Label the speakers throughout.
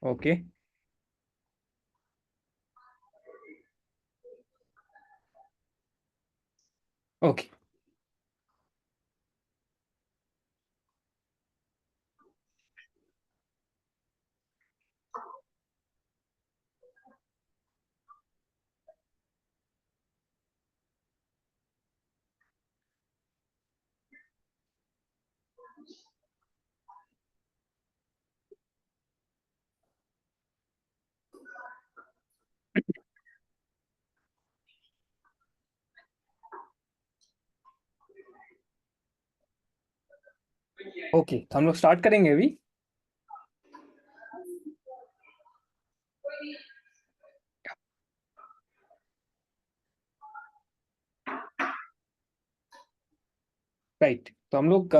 Speaker 1: Okay okay okay, तो हम लोग स्टार्ट करेंगे अभी। राइट, तो हम लोग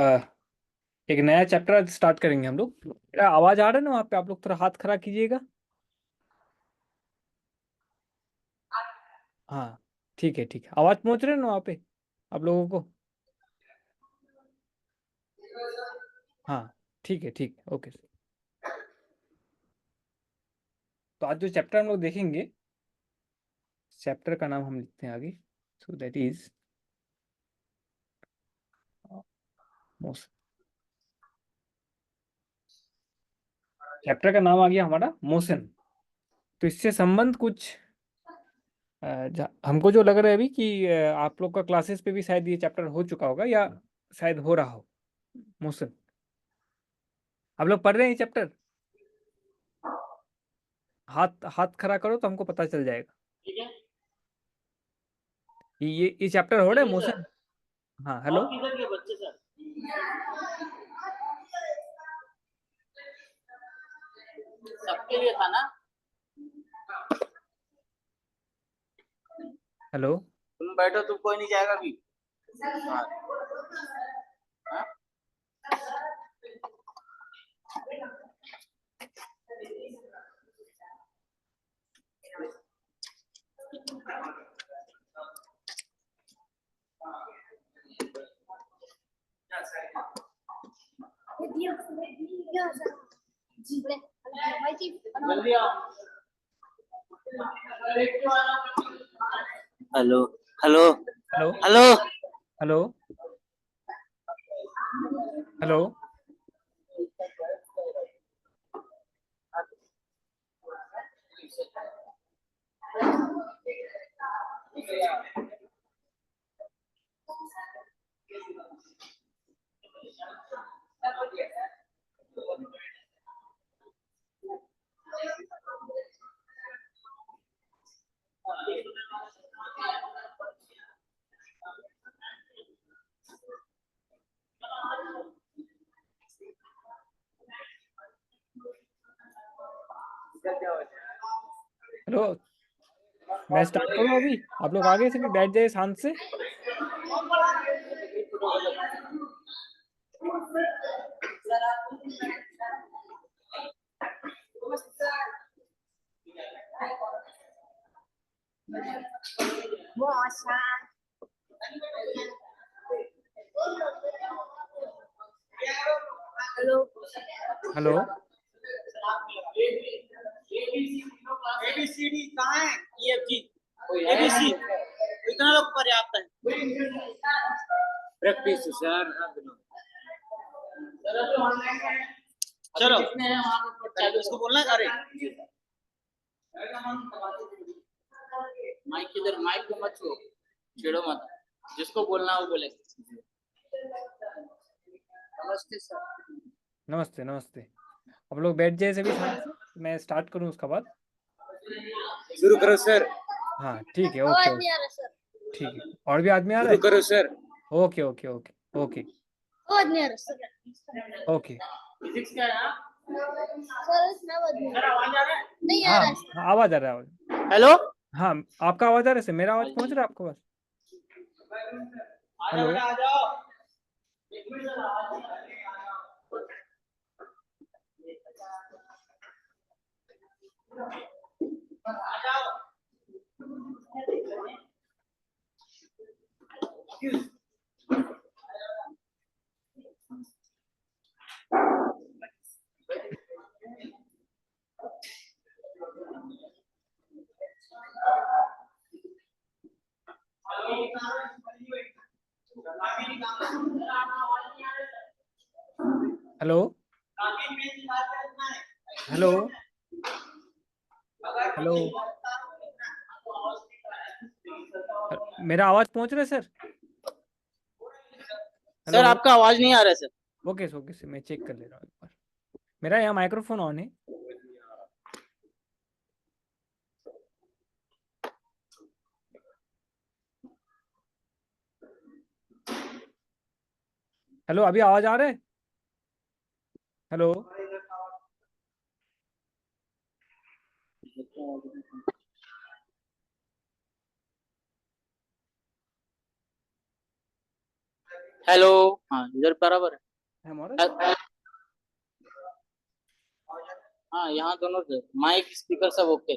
Speaker 1: एक नया चैप्टर स्टार्ट करेंगे हम लोग। मेरा आवाज आ रहा है ना वहाँ पे? आप लोग थोड़ा हाथ खड़ा कीजिएगा। हाँ ठीक है, ठीक है। आवाज पहुँच रहे है ना वहाँ पे आप लोगों को? हाँ ठीक है, ठीक है, ओके। तो आज जो चैप्टर हम लोग देखेंगे, चैप्टर का नाम हम लिखते हैं आगे। So that is motion. Chapter का नाम आ गया हमारा मोशन। तो इससे संबंध कुछ हमको जो लग रहा है अभी कि आप लोग का क्लासेस पे भी शायद ये चैप्टर हो चुका होगा या शायद हो रहा हो। मोशन आप लोग पढ़ रहे हैं ये चैप्टर? हाथ हाथ खड़ा करो तो हमको पता चल जाएगा।
Speaker 2: ठीक है।
Speaker 1: ये चैप्टर हो रहा है मोशन। हाँ हेलो।
Speaker 2: आप किधर के बच्चे सर? सबके लिए था ना?
Speaker 1: हेलो।
Speaker 2: तुम बैठो, तुम कोई नहीं जाएगा अभी। हाँ। हाँ? जल्दी आओ। Hello hello
Speaker 1: hello.
Speaker 2: Hello.
Speaker 1: Hello. Hello. Hello. मैं स्टार्ट करूँ अभी? आप लोग आगे से भी बैठ जाए शांत से।
Speaker 2: हेलो।
Speaker 1: हेलो।
Speaker 2: ABCD कहाँ है? EFG ABC इतना लोग पर्याप्त है। Practice sir. चलो इसको बोलना। अरे माइक इधर, माइक को मत छेड़ो मत, जिसको बोलना वो बोले। नमस्ते सर।
Speaker 1: नमस्ते नमस्ते। आप लोग बैठ जाए सभी शांत से, मैं स्टार्ट करूँ उसका बाद।
Speaker 2: शुरू करो सर।
Speaker 1: हाँ ठीक है, ओके ओके ठीक है। और भी आदमी आ रहा
Speaker 2: शुरू
Speaker 1: है?
Speaker 2: करो sir.
Speaker 1: Okay okay okay okay okay.
Speaker 2: Physics क्या है? सर आवाज आ रहा है? नहीं
Speaker 1: हाँ हाँ, आवाज आ रहा है, आवाज।
Speaker 2: हेलो।
Speaker 1: हाँ आपका आवाज आ रहा है, मेरा आवाज पहुंच रहा है आपको पास?
Speaker 2: आ जाओ
Speaker 1: हेलो।
Speaker 2: बेटा, आ जाओ। एक मिनट सर, आवाज नहीं आ रही है, आ जाओ। आ जाओ।
Speaker 1: हेलो हेलो हेलो, मेरा आवाज पहुंच रहा है सर?
Speaker 2: सर
Speaker 1: हेलो,
Speaker 2: आपका आवाज नहीं आ रहा है सर।
Speaker 1: ओके सर, मैं चेक कर ले रहा हूँ एक बार। मेरा यहाँ माइक्रोफोन ऑन है। हेलो, अभी आवाज आ रहा है? हेलो
Speaker 2: हेलो, हाँ इधर बराबर
Speaker 1: है हमारा?
Speaker 2: है। हाँ यहाँ दोनों से माइक स्पीकर सब ओके।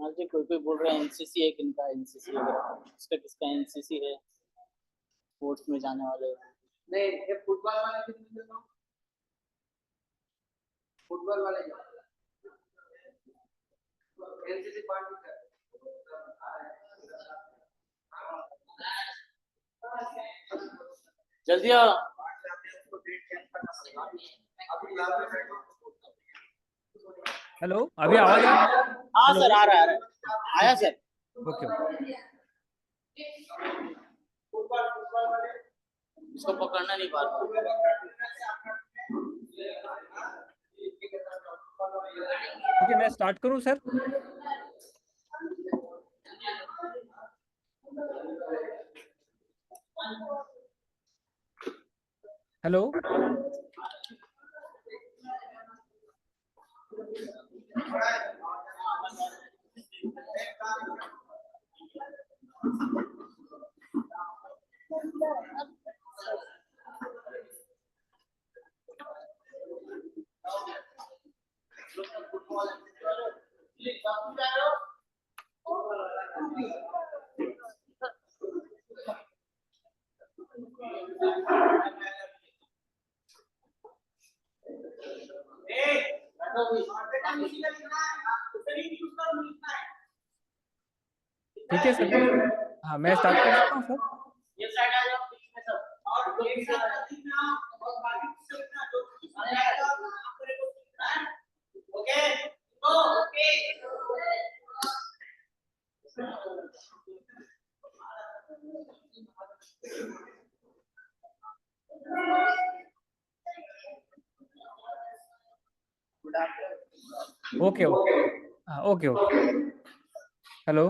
Speaker 2: हाँ जी, कोई कोई बोल रहा है एनसीसी है, किनका एनसीसी वगैरह, किसका किसका एनसीसी है, स्पोर्ट्स में जाने वाले। नहीं ये फुटबॉल वाले कितने लोग, फुटबॉल वाले एनसीसी पार्टी का जल्दी आओ।
Speaker 1: हेलो, अभी आवाज आ रहा है?
Speaker 2: हाँ
Speaker 1: हेलो,
Speaker 2: सर आ रहा है, आया सर।
Speaker 1: ओके
Speaker 2: इसको पकड़ना नहीं पा रहा।
Speaker 1: ओके, मैं स्टार्ट करूँ सर? हेलो ठीक है सर, हाँ मैं स्टार्ट कर सकता हूँ सर? ओके ओके, हाँ ओके ओके। हेलो,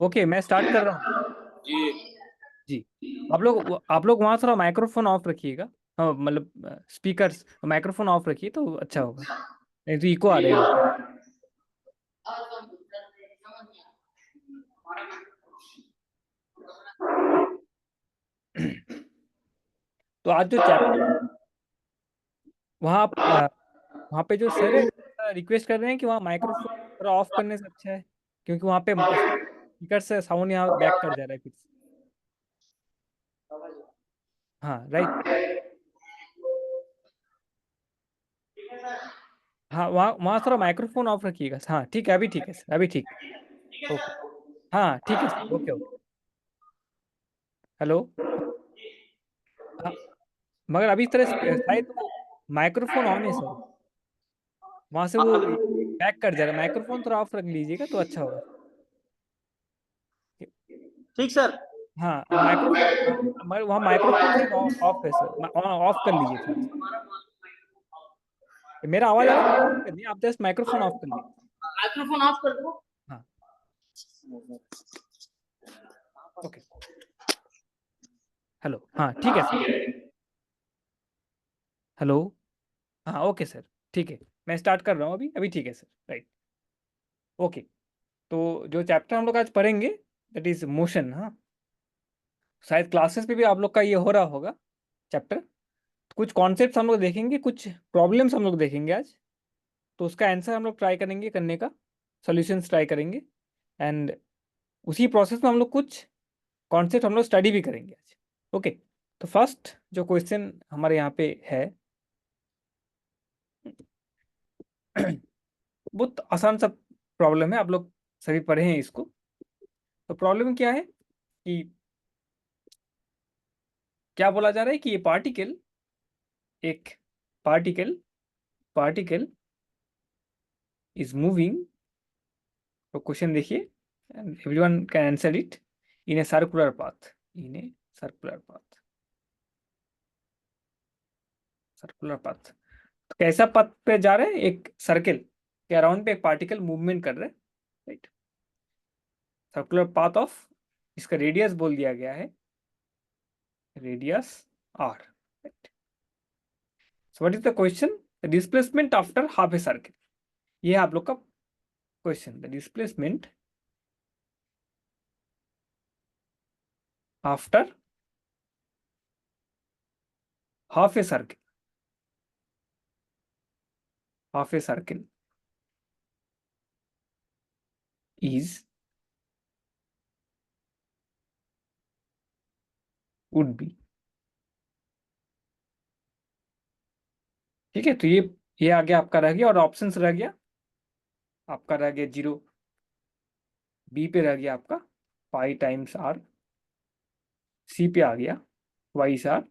Speaker 1: ओके मैं स्टार्ट कर रहा हूँ
Speaker 2: जी
Speaker 1: जी। आप लोग वहाँ थोड़ा माइक्रोफोन ऑफ रखिएगा। हाँ मतलब स्पीकर्स, माइक्रोफोन ऑफ रखिए तो अच्छा होगा, नहीं तो इको आ रहे हैं आपके। तो आज जो चैप्टर वहाँ वहाँ पे जो सर है रिक्वेस्ट कर रहे हैं कि वहाँ माइक्रोफोन थोड़ा ऑफ करने से अच्छा है, क्योंकि वहाँ पे स्पीकर से साउंड यहाँ बैक कर जा रहा है फिर से। हाँ राइट, हाँ वहाँ वहाँ थोड़ा माइक्रोफोन ऑफ रखिएगा। हाँ ठीक है, अभी ठीक है सर, अभी ठीक। ओके, हाँ ठीक है सर, ओके ओके। हेलो, हाँ मगर अभी इस तरह शायद वो माइक्रोफोन ऑन है सर, वहाँ से वो बैक कर जा रहा है। माइक्रोफोन थोड़ा ऑफ रख लीजिएगा तो अच्छा होगा।
Speaker 2: ठीक सर।
Speaker 1: हाँ माइक्रोफोन, मगर वहाँ माइक्रोफोन शायद ऑफ है सर, ऑफ कर लीजिए थोड़ा सा। मेरा आवाज़ आ रहा है? नहीं, आप जस्ट माइक्रोफोन ऑफ कर लीजिए।
Speaker 2: माइक्रोफोन ऑफ कर दो।
Speaker 1: हाँ ओके, हेलो, हाँ ठीक है सर। हेलो, हाँ ओके सर, ठीक है मैं स्टार्ट कर रहा हूँ अभी, अभी ठीक है सर, राइट। ओके, तो जो चैप्टर हम लोग आज पढ़ेंगे दैट इज मोशन। हाँ शायद क्लासेस पे भी आप लोग का ये हो रहा होगा चैप्टर। कुछ कॉन्सेप्ट हम लोग देखेंगे, कुछ प्रॉब्लम्स हम लोग देखेंगे आज, तो उसका आंसर हम लोग ट्राई करेंगे करने का, सॉल्यूशंस ट्राई करेंगे। एंड उसी प्रोसेस में हम लोग कुछ कॉन्सेप्ट हम लोग स्टडी भी करेंगे आज। ओके, तो फर्स्ट जो क्वेश्चन हमारे यहाँ पे है बहुत आसान सा प्रॉब्लम है, आप लोग सभी पढ़े हैं इसको। तो प्रॉब्लम क्या है कि क्या बोला जा रहा है कि ये पार्टिकल, एक पार्टिकल पार्टिकल इज मूविंग। तो क्वेश्चन देखिए, everyone can answer it. In a circular path, in a circular path, circular path. तो कैसा पथ पे जा रहे हैं? एक सर्कल के अराउंड पे एक पार्टिकल मूवमेंट कर रहे हैं, राइट। सर्कुलर पाथ ऑफ, इसका रेडियस बोल दिया गया है, radius R, right. So what is the question? The displacement after half a circle. ये है आप लोग का question, the displacement after half a circle, half a circle is, would be. ठीक है, तो ये आगे आपका रह गया, और ऑप्शंस रह गया आपका, रह गया 0, बी पे रह गया आपका पाई टाइम्स आर, सी पे आ गया वाइस आर,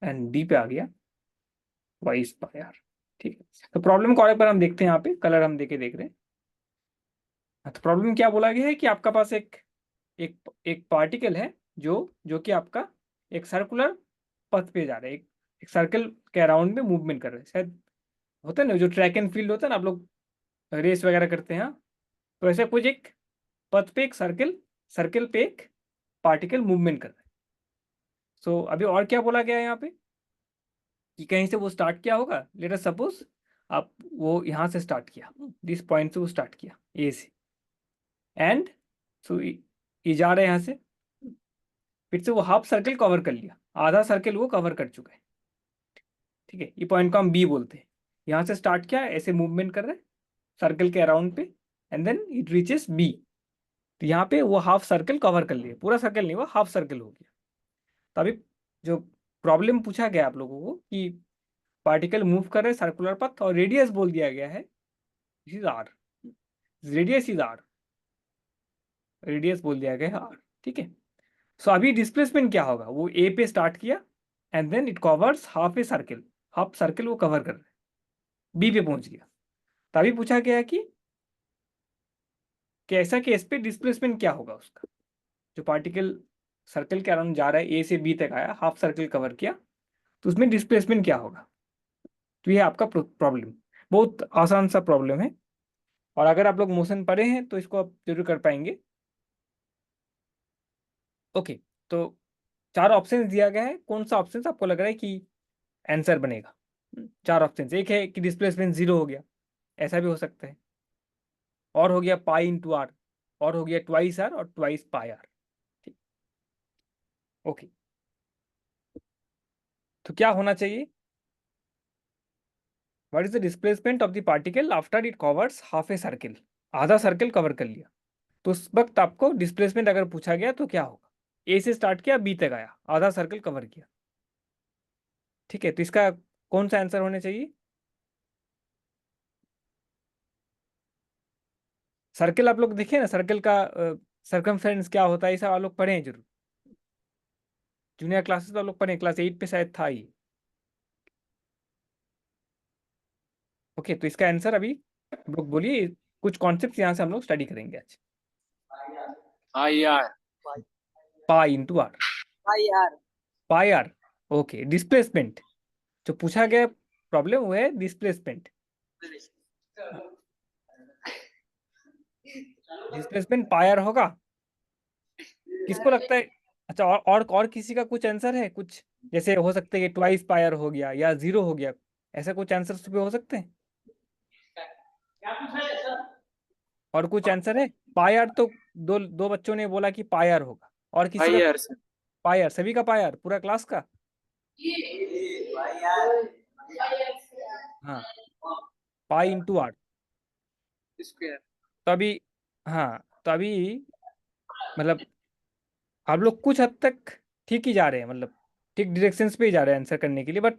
Speaker 1: एंड डी पे आ गया वाइस पाई आर। ठीक है, तो प्रॉब्लम को और एक बार हम देखते हैं, यहाँ पे कलर हम देख रहे हैं। तो प्रॉब्लम क्या बोला गया है कि आपका पास एक एक एक पार्टिकल है जो जो कि आपका एक सर्कुलर पथ पे जा रहा है, एक सर्कल के अराउंड में मूवमेंट कर रहा है। शायद होता है ना, जो ट्रैक एंड फील्ड होता है ना, आप लोग रेस वगैरह करते हैं, हाँ? तो ऐसे कुछ एक पथ पे एक सर्कल सर्कल पे एक पार्टिकल मूवमेंट कर रहा है। सो अभी और क्या बोला गया है यहाँ पे कि कहीं से वो स्टार्ट किया होगा। लेट अस सपोज आप वो यहाँ से स्टार्ट किया, दिस पॉइंट से वो स्टार्ट किया ए से, एंड सो ये जा रहे हैं यहाँ से, फिर से वो हाफ सर्कल कवर कर लिया, आधा सर्कल वो कवर कर चुका है। ठीक है, ये पॉइंट को हम बी बोलते हैं। यहाँ से स्टार्ट किया, ऐसे मूवमेंट कर रहे हैं सर्कल के अराउंड पे, and then it reaches B. तो यहाँ पे वो हाफ सर्कल कवर कर लिया, पूरा सर्कल नहीं हुआ, हाफ सर्कल हो गया। तो अभी जो प्रॉब्लम पूछा गया आप लोगों को कि पार्टिकल मूव कर रहे सर्कुलर पथ, और रेडियस बोल दिया गया है this is R, radius is R, radius बोल दिया गया है आर। ठीक है, सो अभी डिस्प्लेसमेंट क्या होगा? वो ए पे स्टार्ट किया, and then it covers half a circle, half circle वो कवर कर रहा है, बी पे पहुंच गया। तभी पूछा गया कि ऐसा केस पे डिस्प्लेसमेंट क्या होगा उसका। जो पार्टिकल सर्कल के अराउंड जा रहा है, ए से बी तक आया, हाफ सर्कल कवर किया, तो उसमें डिस्प्लेसमेंट क्या होगा। तो ये आपका प्रॉब्लम, बहुत आसान सा प्रॉब्लम है, और अगर आप लोग मोशन पढ़े हैं तो इसको आप जरूर कर पाएंगे। ओके, तो चार ऑप्शन दिया गया है, कौन सा ऑप्शन आपको लग रहा है कि आंसर बनेगा? चार ऑप्शन, एक है कि डिस्प्लेसमेंट 0 हो गया, ऐसा भी हो सकता है, और हो गया पाई इंटू आर, और हो गया ट्वाइस आर और ट्वाइस पाई आर। ठीक, ओके, तो क्या होना चाहिए? What is the displacement of the particle after it covers half a circle? आधा सर्कल कवर कर लिया, तो उस वक्त आपको डिस्प्लेसमेंट अगर पूछा गया तो क्या होगा? ए से स्टार्ट किया, बी तक आया, आधा सर्कल कवर किया। ठीक है, तो इसका कौन सा आंसर होना चाहिए? सर्कल आप लोग देखे ना, सर्कल का सर्कमफेरेंस क्या होता है, ऐसा आप लोग पढ़े हैं जरूर, जूनियर क्लासेस में आप लोग पढ़े, क्लास 8 पे शायद था ही। ओके, तो इसका आंसर अभी हम लोग बोलिए, कुछ कॉन्सेप्ट यहाँ से हम लोग स्टडी करेंगे आज।
Speaker 2: I R,
Speaker 1: pi into R,
Speaker 2: I R,
Speaker 1: pi R. Okay, displacement जो पूछा गया प्रॉब्लम वो है डिस्प्लेसमेंट। डिस्प्लेसमेंट पाई आर होगा, किसको लगता है? अच्छा, और किसी का कुछ आंसर है कुछ? जैसे हो सकता है कि ट्वाइस पाई आर हो गया या 0 हो गया, ऐसा कुछ आंसर पे हो सकते हैं? और कुछ आंसर है? पाई आर तो दो दो बच्चों ने बोला कि पाई आर होगा, और किसी का
Speaker 2: आई
Speaker 1: कुछ?
Speaker 2: आर सर,
Speaker 1: पाई आर, सभी का पाई आर, पूरा क्लास का? हाँ पाई इंटू आर।
Speaker 2: स्क्वायर।
Speaker 1: तो अभी, हाँ तो अभी मतलब आप लोग कुछ हद तक ठीक ही जा रहे हैं, मतलब ठीक डायरेक्शंस पे ही जा रहे हैं आंसर करने के लिए, बट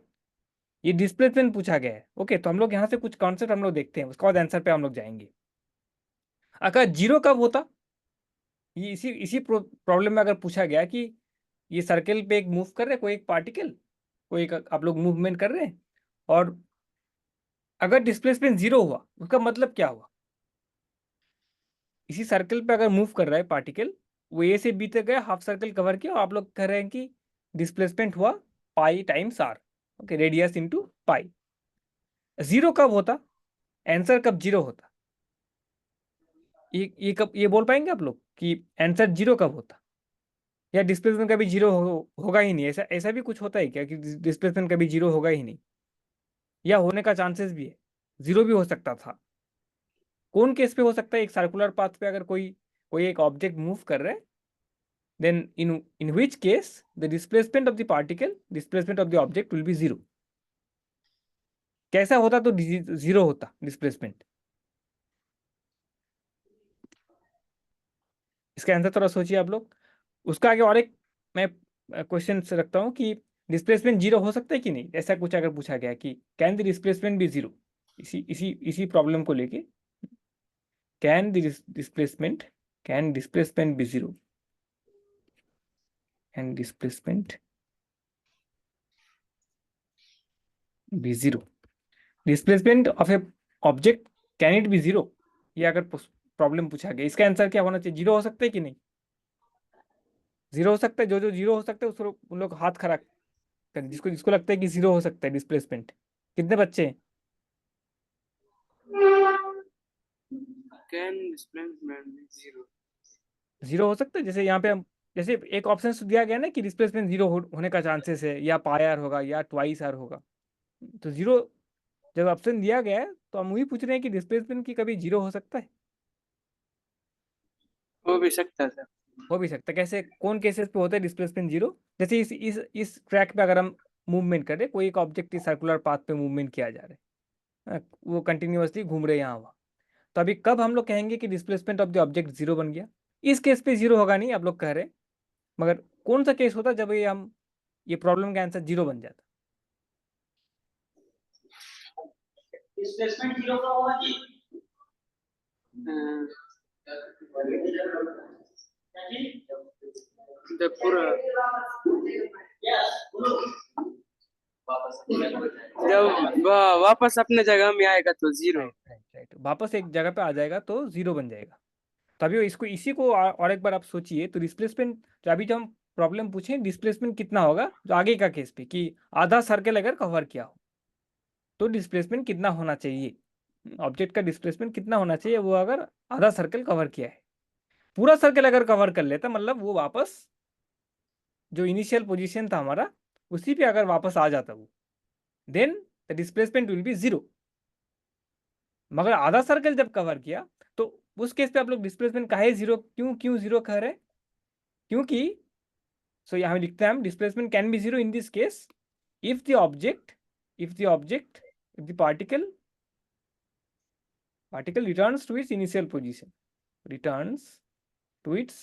Speaker 1: ये डिस्प्लेसमेंट पूछा गया है। ओके, तो हम लोग यहाँ से कुछ कॉन्सेप्ट हम लोग देखते हैं, उसके बाद आंसर पे हम लोग जाएंगे। अगर जीरो कब होता, ये इसी इसी प्रॉब्लम में अगर पूछा गया कि ये सर्कल पे एक मूव कर रहे कोई एक पार्टिकल, कोई एक आप लोग मूवमेंट कर रहे हैं, और अगर डिस्प्लेसमेंट जीरो हुआ उसका मतलब क्या हुआ। इसी सर्कल पे अगर मूव कर रहा है पार्टिकल, वो ए से बी तक गया, हाफ सर्कल कवर किया, और आप लोग कह रहे हैं कि डिस्प्लेसमेंट हुआ pi times R. Okay, radius into pi. Zero कब होता, आंसर कब जीरो होता, ये कब ये बोल पाएंगे आप लोग कि आंसर जीरो कब होता, या डिस्प्लेसमेंट कभी जीरो होगा ही नहीं, ऐसा ऐसा भी कुछ होता है क्या कि डिस्प्लेसमेंट कभी जीरो होगा ही नहीं, या होने का चांसेस भी है, जीरो भी हो सकता था। कौन केस पे हो सकता है, एक सर्कुलर पाथ पे अगर कोई कोई एक ऑब्जेक्ट मूव कर रहा है, then in which case the displacement of the particle, displacement of the object will be zero। कैसा होता तो जीरो होता डिस्प्लेसमेंट, इसका आंसर थोड़ा सोचिए आप लोग। उसका आगे और एक मैं क्वेश्चन रखता हूँ कि डिस्प्लेसमेंट जीरो हो सकता है कि नहीं, ऐसा कुछ अगर पूछा गया कि can the displacement be zero, इसी इसी इसी प्रॉब्लम को लेके, can the displacement, can displacement be zero, can displacement be zero, displacement of a object can it be zero, ये अगर प्रॉब्लम पूछा गया, इसका आंसर क्या होना चाहिए, जीरो हो सकता है कि नहीं, जीरो हो सकता है। जो जो जीरो हो सकता है उसको उन लोग हाथ खड़ा कर, जिसको जिसको लगता है कि जीरो हो सकता है डिस्प्लेसमेंट। कितने बच्चे हैं,
Speaker 2: कैन डिस्प्लेसमेंट जीरो।
Speaker 1: जीरो हो सकता है। जैसे यहाँ पे हम, जैसे एक ऑप्शन दिया गया ना कि डिस्प्लेसमेंट जीरो होने का चांसेस है, या पाई आर होगा या ट्वाइस आर होगा, तो जीरो जब ऑप्शन दिया गया है तो हम वही पूछ रहे हैं कि डिस्प्लेसमेंट की कभी जीरो हो सकता है।
Speaker 2: हो भी सकता था।
Speaker 1: हो भी सकता है, कैसे कौन केसेस पे होता है डिस्प्लेसमेंट जीरो, जैसे इस ट्रैक पे अगर हम मूवमेंट कर रहे हैं, कोई एक ऑब्जेक्ट इस सर्कुलर पाथ पे मूवमेंट किया जा रहा है, वो कंटिन्यूअसली घूम रहे हैं यहाँ वहाँ, तो अभी कब हम लोग कहेंगे कि displacement of the object zero बन गया। इस केस पे जीरो होगा नहीं आप लोग कह रहे हैं, मगर कौन सा केस होता जब ये प्रॉब्लम का आंसर जीरो बन जाता।
Speaker 2: डिस्प्लेसमेंट जीरो का होगा जी। जब पूरा जब वापस अपने जगह में आएगा तो जीरो।
Speaker 1: राइट राइट राइट, वापस एक जगह पे आ जाएगा तो जीरो बन जाएगा। तभी इसको इसी को और एक बार आप सोचिए, तो डिस्प्लेसमेंट, जो अभी जो हम प्रॉब्लम पूछे डिस्प्लेसमेंट कितना होगा, जो आगे का केस पे कि आधा सर्कल अगर कवर किया हो तो डिस्प्लेसमेंट कितना होना चाहिए, ऑब्जेक्ट का डिस्प्लेसमेंट कितना होना चाहिए, वो अगर आधा सर्कल कवर किया है। पूरा सर्कल अगर कवर कर लेता मतलब वो वापस जो इनिशियल पोजीशन था हमारा उसी पे अगर वापस आ जाता वो, then the displacement will be zero. मगर आधा सर्कल जब कवर किया तो उस केस पे आप लोग डिस्प्लेसमेंट काहे जीरो, क्यों क्यों जीरो कह रहे हैं, क्योंकि सो यहाँ लिखते हैं हम displacement can be zero in this case if the object, if the object, if the particle returns to its initial position, returns to its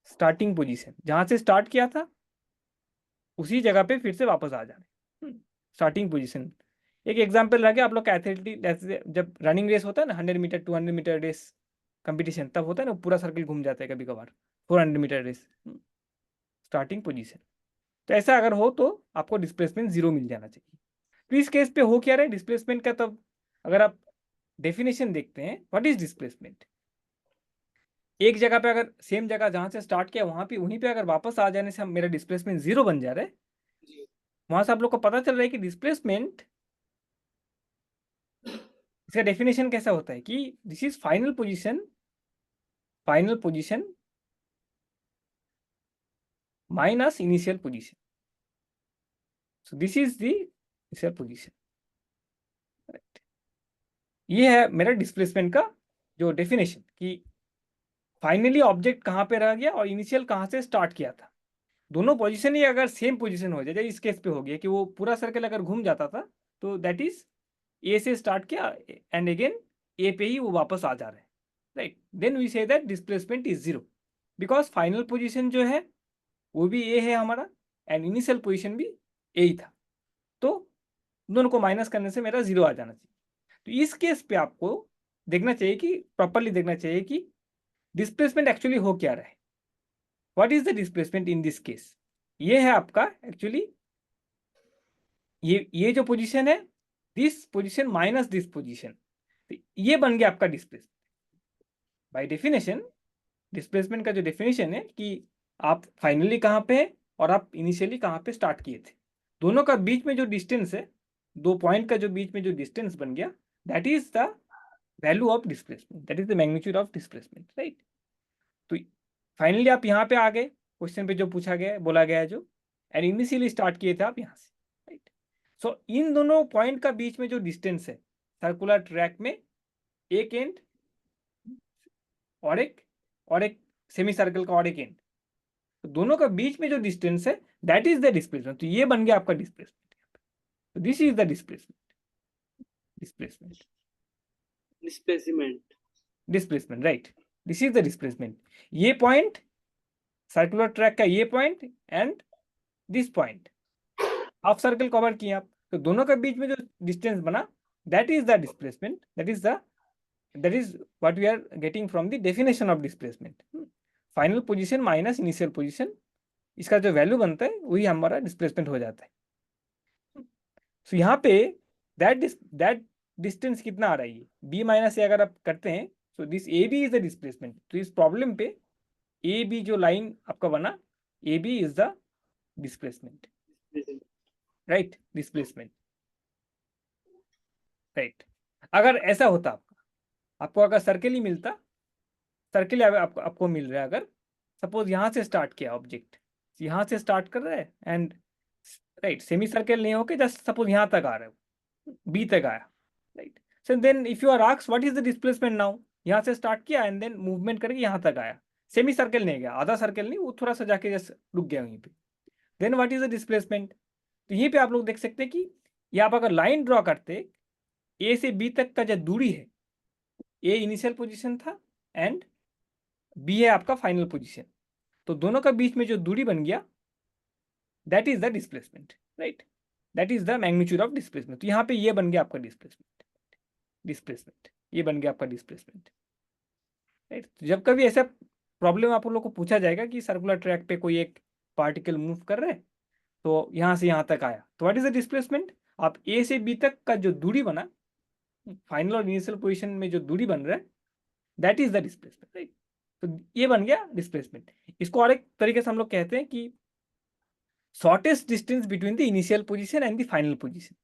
Speaker 1: starting position, जहां से स्टार्ट किया था उसी जगह पे फिर से वापस आ जाना, स्टार्टिंग पोजीशन। एक एग्जांपल रह गया, आप लोग का एथलेटिक जब रनिंग रेस होता है ना, 100 मीटर 200 मीटर रेस कंपटीशन, तब होता है ना पूरा सर्कल घूम जाता है कभी कभार, 400 मीटर रेस, स्टार्टिंग पोजीशन। तो ऐसा अगर हो तो आपको डिस्प्लेसमेंट जीरो मिल जाना चाहिए। तो इस केस पे हो क्या रहा है डिस्प्लेसमेंट का, तब अगर आप डेफिनेशन देखते हैं व्हाट इज डिस्प्लेसमेंट, एक जगह पे अगर सेम जगह जहां से स्टार्ट किया वहां पे वहीं पे अगर वापस आ जाने से हम मेरा डिस्प्लेसमेंट जीरो बन जा रहा है, वहां से आप लोग को पता चल रहा है कि डिस्प्लेसमेंट, इसका डेफिनेशन कैसा होता है कि this is final position, final position minus initial position, so this is the initial position. ये है मेरा डिस्प्लेसमेंट का जो डेफिनेशन कि फाइनली ऑब्जेक्ट कहाँ पे रह गया और इनिशियल कहाँ से स्टार्ट किया था, दोनों पोजीशन ही अगर सेम पोजीशन हो जाए, इस केस पे हो गया कि वो पूरा सर्कल अगर घूम जाता था तो दैट इज ए से स्टार्ट किया एंड अगेन ए पे ही वो वापस आ जा रहे हैं, right. Then we say that displacement is zero, because final position जो है वो भी ए है हमारा एंड इनिशियल पोजीशन भी ए ही था, तो दोनों को माइनस करने से मेरा जीरो आ जाना चाहिए। तो इस केस पे आपको देखना चाहिए कि प्रॉपरली देखना चाहिए कि डिस्प्लेसमेंट एक्चुअली हो क्या रहा है, what is the displacement in this case. ये है आपका एक्चुअली ये जो पोजीशन है, this position minus this position, तो ये बन गया आपका डिस्प्लेसमेंट। बाय डेफिनेशन डिस्प्लेसमेंट का जो डेफिनेशन है कि आप फाइनली कहाँ पे है और आप इनिशियली कहाँ पे स्टार्ट किए थे, दोनों का बीच में जो डिस्टेंस है, दो पॉइंट का जो बीच में जो डिस्टेंस बन गया, that is the value of displacement, that is the magnitude of displacement, right. तो फाइनली आप यहाँ पे आ गए, क्वेश्चन पे जो पूछा गया है, बोला गया है जो, एंड इनिशियली स्टार्ट किए थे आप यहाँ से, राइट। सो इन दोनों पॉइंट का बीच में जो डिस्टेंस है सर्कुलर ट्रैक में, एक एंड और एक सेमी सर्कल का और एक एंड, तो दोनों का बीच में जो डिस्टेंस है दैट इज द डिस्प्लेसमेंट। तो ये बन गया आपका डिस्प्लेसमेंट, तो this is the displacement, displacement
Speaker 2: displacement
Speaker 1: displacement, right, this is the displacement. ये पॉइंट सर्कुलर ट्रैक का ये point and this point, half circle cover किए आप, तो दोनों के बीच में जो डिस्टेंस बना that is the displacement, that is what we are getting from the definition of displacement. Final position minus initial position, इसका जो वैल्यू बनता है वही हमारा डिस्प्लेसमेंट हो जाता है। सो यहाँ पे दैट डिस्टेंस कितना आ रहा है, बी माइनस ए अगर आप करते हैं, so this A B is the displacement. तो इस प्रॉब्लम पे ए बी जो लाइन आपका बना, A B is the displacement, right, displacement, right. अगर ऐसा होता आपको अगर सर्किल ही मिलता, सर्किल आपको मिल रहा है, अगर सपोज यहाँ से स्टार्ट किया ऑब्जेक्ट, यहाँ से स्टार्ट कर रहा है एंड राइट सेमी सर्किल नहीं होके जस्ट सपोज यहाँ तक आ रहा है, बी तक आया, right. So then if you are asked what is the displacement now, यहाँ से स्टार्ट किया एंड देन मूवमेंट करके यहाँ तक आया, सेमी सर्किल नहीं गया, आधा सर्किल नहीं, वो थोड़ा सा जाके जस्ट रुक गया वहीं पे, then what is the displacement. तो यहीं पे आप लोग देख सकते हैं कि ये आप अगर लाइन ड्रॉ करते, ए से बी तक का जो दूरी है, ए इनिशियल पोजीशन था एंड बी है आपका फाइनल पोजीशन, तो दोनों का बीच में जो दूरी बन गया that is the displacement, right, that is the magnitude of displacement. तो यहाँ पे ये बन गया आपका डिस्प्लेसमेंट, ये बन गया आपका डिस्प्लेसमेंट, राइट। तो जब कभी ऐसा प्रॉब्लम आप लोग को पूछा जाएगा कि सर्कुलर ट्रैक पे कोई एक पार्टिकल मूव कर रहे हैं, तो यहाँ से यहाँ तक आया, तो व्हाट इज द डिस्प्लेसमेंट, आप ए से बी तक का जो दूरी बना, फाइनल और इनिशियल पोजीशन में जो दूरी बन रहा है, that is the displacement, right. तो ये बन गया डिस्प्लेसमेंट। इसको और एक तरीके से हम लोग कहते हैं कि shortest distance between the initial position and the final position.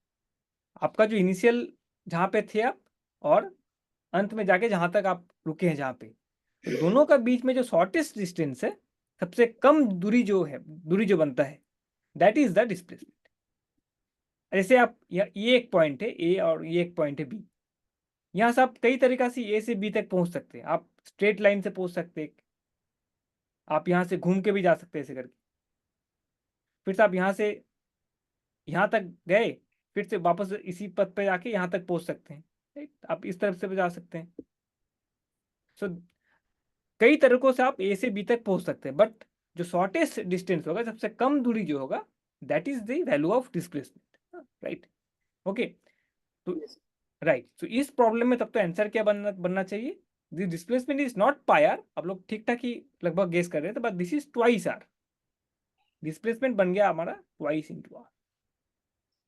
Speaker 1: आपका जो इनिशियल जहाँ पे थे आप और अंत में जाके जहाँ तक आप रुके हैं जहाँ पे, तो दोनों का बीच में जो शॉर्टेस्ट डिस्टेंस है, सबसे कम दूरी जो बनता है, दैट इज द डिस्प्लेसमेंट। जैसे आप ये एक पॉइंट है ए और ये एक पॉइंट है बी, यहाँ से आप कई तरीका से ए से बी तक पहुंच सकते हैं, आप स्ट्रेट लाइन से पहुंच सकते हैं, आप यहाँ से घूम के भी जा सकते हैं ऐसे करके, फिर से आप यहाँ से यहाँ तक गए, फिर से वापस इसी पथ पे जाके यहाँ तक पहुंच सकते हैं, राइट, आप इस तरफ से भी जा सकते हैं। सो कई तरीकों से आप ए से बी तक पहुंच सकते हैं, बट जो शॉर्टेस्ट डिस्टेंस होगा, सबसे कम दूरी जो होगा, that is the value of displacement, right, okay. तो राइट, तो इस प्रॉब्लम में तब तो आंसर क्या बनना चाहिए, this displacement is not pi R, आप लोग ठीक ठाक ही लगभग गेस कर रहे थे, but this is twice R, displacement बन गया हमारा twice into R,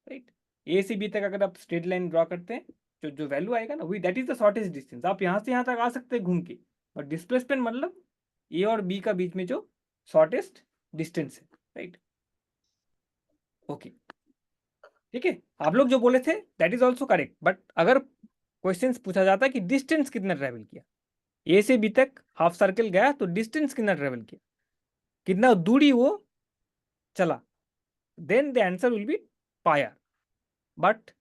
Speaker 1: right. A से बी तक अगर आप स्ट्रेट लाइन ड्रॉ करते हैं, जो वैल्यू आएगा ना, वही that is the shortest distance, आप यहाँ से यहाँ तक आ सकते हैं घूम के, और डिस्प्लेसमेंट मतलब ए और बी का बीच में जो शॉर्टेस्ट डिस्टेंस है, राइट, ओके, ठीक है। आप लोग जो बोले थे that is also correct, but अगर क्वेश्चन पूछा जाता है कि डिस्टेंस कितना ट्रेवल किया, ए से बी तक हाफ सर्कल गया तो डिस्टेंस कितना ट्रेवल किया, कितना दूरी वो चला, then the answer will be पाया। But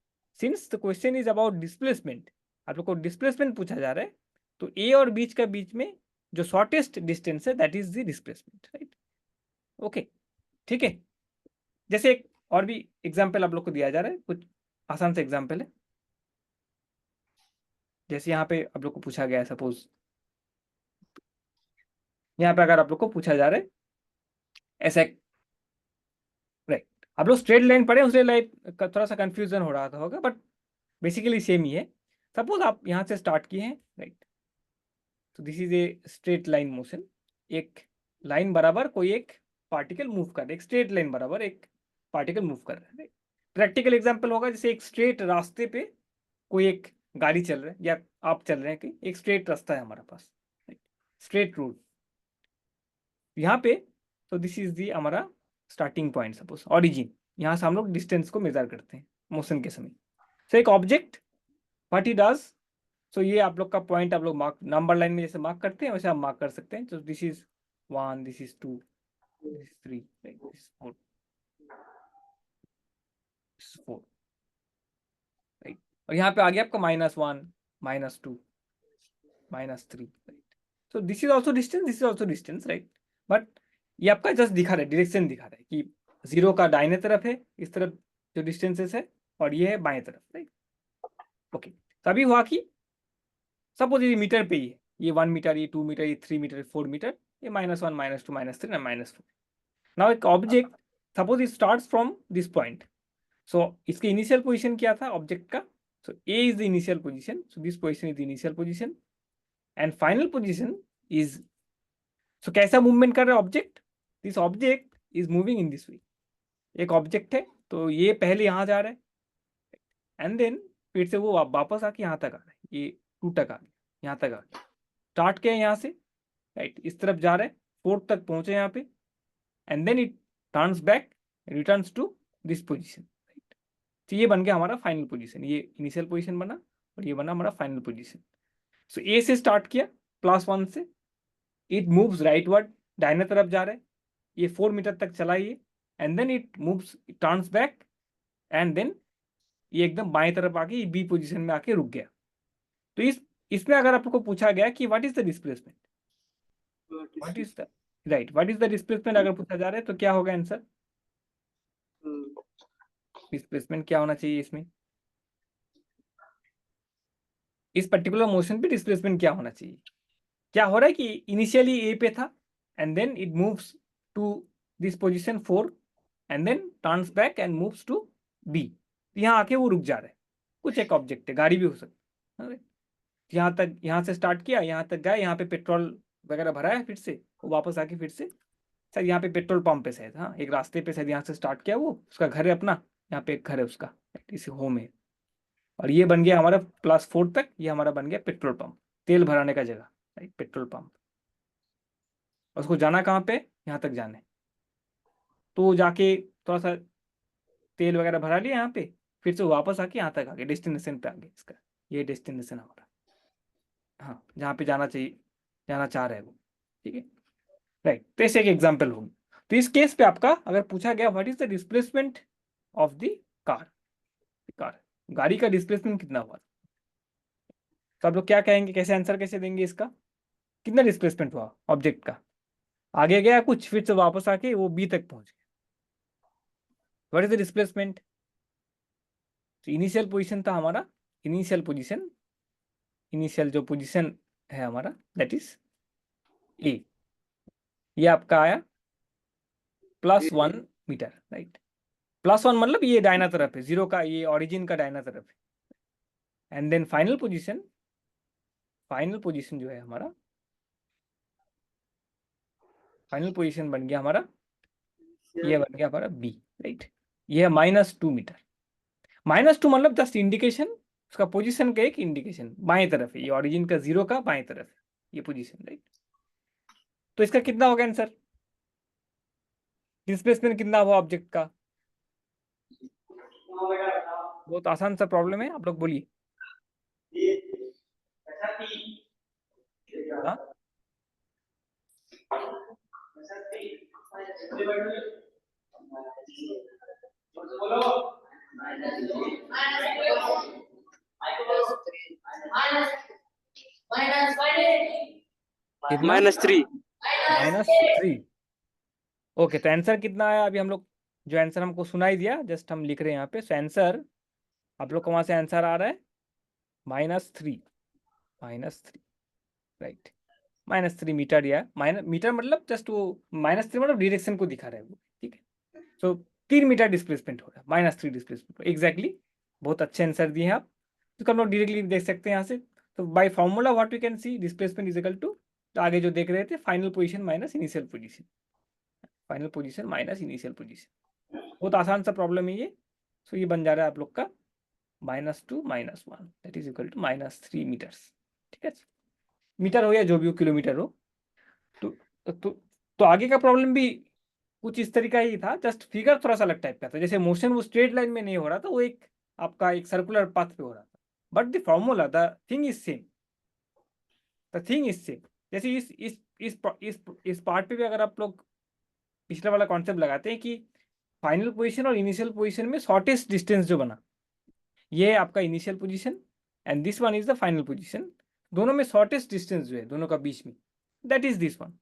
Speaker 1: since the question is about displacement, आप लोग को डिस्प्लेसमेंट पूछा जा रहा है, तो ए और बीच में जो शॉर्टेस्ट डिस्टेंस है that is the displacement, right, okay, ठीक है। जैसे एक और भी एग्जाम्पल आप लोग को दिया जा रहा है, कुछ आसान से एग्जाम्पल है, जैसे यहाँ पे आप लोग को पूछा गया है, सपोज यहाँ पे अगर आप लोग को पूछा जा रहा है ऐसा, राइट, आप लोग स्ट्रेट लाइन पढ़े उसलिए लाइक थोड़ा सा कंफ्यूजन हो रहा था होगा, बट बेसिकली सेम ही है। सपोज आप यहाँ से स्टार्ट किए हैं, राइट, तो this is a straight line motion. एक लाइन बराबर कोई एक पार्टिकल मूव कर रहा है, एक स्ट्रेट लाइन बराबर एक पार्टिकल मूव कर रहा है। प्रैक्टिकल एग्जांपल होगा जैसे एक स्ट्रेट रास्ते पे कोई एक गाड़ी चल रहा है या आप चल रहे हैं, कि एक स्ट्रेट रास्ता है हमारे पास, स्ट्रेट रोड यहाँ पे। तो दिस इज दी हमारा स्टार्टिंग पॉइंट, सपोज ऑरिजिन। यहाँ से हम लोग डिस्टेंस को मेजर करते हैं मोशन के समय। सो एक ऑब्जेक्ट व्हाट ही डज, सो ये आप लोग का पॉइंट आप लोग मार्क नंबर लाइन में जैसे मार्क करते हैं वैसे आप मार्क कर सकते हैं। तो this is 1, this is 2, this is 3, this is 4, this is 4, right. और यहाँ पे आ गया आपका -1, -2, -3, right. So this is also distance, this is also distance, right. But ये आपका जस्ट दिखा रहा है, डायरेक्शन दिखा रहा है कि 0 का दाहिने तरफ है इस तरफ जो डिस्टेंसेस है, और ये है बाएं तरफ, राइट। ओके, तो अभी हुआ कि सपोज ये मीटर पे ही है, ये 1 मीटर, ये 2 मीटर, ये 3 मीटर, 4 मीटर, ये -1, -2, -3 और -4। नाउ एक object suppose it starts from this point. So इसकी इनिशियल पोजीशन क्या था ऑब्जेक्ट का? So A is the initial position, so this position is the initial position and final position is, so कैसा movement कर रहा है object? This object is moving in this way. एक object है तो ये पहले यहाँ जा रहा है एंड देन फिर से वो वापस आके यहाँ तक आ रहा है, ये 2 तक आ गया, यहाँ तक आ गया, स्टार्ट किया यहाँ से, राइट, इस तरफ जा रहा है, 4 तक पहुंचे यहाँ पे and then it turns back, returns to this position, right. तो ये बन गया हमारा फाइनल पोजीशन, ये इनिशियल पोजीशन बना और ये बना हमारा फाइनल पोजीशन। सो ए से स्टार्ट किया +1 से, इट मूव्स राइटवर्ड, दाहिने तरफ जा रहा है, ये 4 मीटर तक चला ये and then it moves, turns back and then ये एकदम बाएं तरफ आके बी पोजीशन में आके रुक गया। तो इसमें अगर आपको पूछा गया कि what is the displacement, what is the, right, what is the displacement अगर पूछा जा रहा है तो क्या होगा आंसर? डिस्प्लेसमेंट क्या होना चाहिए इसमें, इस पर्टिकुलर मोशन पे डिस्प्लेसमेंट क्या होना चाहिए? क्या हो रहा है कि इनिशियली ए पे था and then it moves to this position 4 and then turns back and moves to B. यहाँ आके वो रुक जा रहा है, कुछ एक ऑब्जेक्ट है, गाड़ी भी हो सकती है, यहाँ तक, यहाँ से स्टार्ट किया, यहाँ तक गए, यहाँ पे पेट्रोल वगैरह भरा है, फिर से वो वापस आके फिर से शायद यहाँ पे पेट्रोल पंप पे शायद, हाँ, एक रास्ते पे शायद यहाँ से स्टार्ट किया, वो उसका घर है अपना, यहाँ पे एक घर है उसका, इसी होम है। और ये बन गया हमारा +4 तक, ये हमारा बन गया पेट्रोल पंप, तेल भराने का जगह, राइट, पेट्रोल पंप। उसको जाना कहाँ पे? यहाँ तक जाने, तो जाके थोड़ा सा तेल वगैरह भरा लिया यहाँ पे, फिर से वापस आके यहाँ तक आ गया, डेस्टिनेशन पे आ गया इसका, ये डेस्टिनेशन हमारा, हाँ, जहाँ पे जाना चाहिए, जाना चाह रहे हैं वो, ठीक है, राइट। तो ऐसे एक एग्जाम्पल होगी। तो इस केस पे आपका अगर पूछा गया what is the displacement of the car, car, गाड़ी का डिस्प्लेसमेंट कितना हुआ, तो आप लोग क्या कहेंगे, कैसे आंसर कैसे देंगे इसका? कितना डिस्प्लेसमेंट हुआ ऑब्जेक्ट का? आगे गया कुछ, फिर से वापस आके वो बी तक पहुंच गया, व्हाट इज द डिस्प्लेसमेंट? तो इनिशियल पोजीशन था हमारा, इनिशियल पोजीशन, इनिशियल जो पोजीशन है हमारा दैट इज ए, ये आपका आया +1 मीटर, राइट। +1 मतलब ये दाहिना तरफ है, 0 का, ये ऑरिजिन का दाहिना तरफ है and then final position, final position जो है हमारा, फाइनल पोजीशन बन गया हमारा, ये बन गया हमारा बी, राइट। ये है -2 मीटर, -2 मतलब जस्ट इंडिकेशन, उसका पोजीशन का एक इंडिकेशन, बाएं तरफ है, ये ऑरिजिन का 0 का बाएं तरफ है ये पोजीशन, राइट। तो इसका कितना होगा आंसर, डिस्प्लेसमेंट कितना हुआ ऑब्जेक्ट का? बहुत आसान सा प्रॉब्लम है, आप लोग बोलिए। हाँ, कितना?
Speaker 2: -3।
Speaker 1: -3। ओके, तो आंसर कितना आया? अभी हम लोग जो आंसर हमको सुनाई दिया जस्ट हम लिख रहे हैं यहाँ पे, सो आंसर आप लोग को वहां से आंसर आ रहा है -3। -3, राइट। -3 मीटर, या माइनस मीटर मतलब जस्ट वो -3 मतलब डायरेक्शन को दिखा रहा है वो, ठीक है। सो 3 मीटर डिस्प्लेसमेंट हो रहा है, -3 डिस्प्लेसमेंट, एग्जैक्टली। बहुत अच्छे आंसर दिए हैं आप, तो हम लोग डायरेक्टली देख सकते हैं यहाँ से। तो by formula what we can see, displacement is equal to, तो आगे जो देख रहे थे, final position minus initial position, final position minus initial position. बहुत आसान सा प्रॉब्लम है ये। सो ये बन जा रहा है आप लोग का -2 -1 that is equal to -3 meters, ठीक है। मीटर हो या जो भी हो, किलोमीटर हो। तो तो तो आगे का प्रॉब्लम भी कुछ इस तरीका ही था, जस्ट फिगर थोड़ा सा अलग टाइप का था। जैसे मोशन वो स्ट्रेट लाइन में नहीं हो रहा था, वो एक आपका एक सर्कुलर पाथ पे हो रहा था, but the formula, the thing is same, the thing is same. जैसे इस पार्ट पे भी अगर आप लोग पिछला वाला कॉन्सेप्ट लगाते हैं कि फाइनल पोजीशन और इनिशियल पोजीशन में शॉर्टेस्ट डिस्टेंस जो बना, ये आपका initial position and this one is the final position. दोनों में शॉर्टेस्ट डिस्टेंस जो है दोनों का बीच में, that is this one,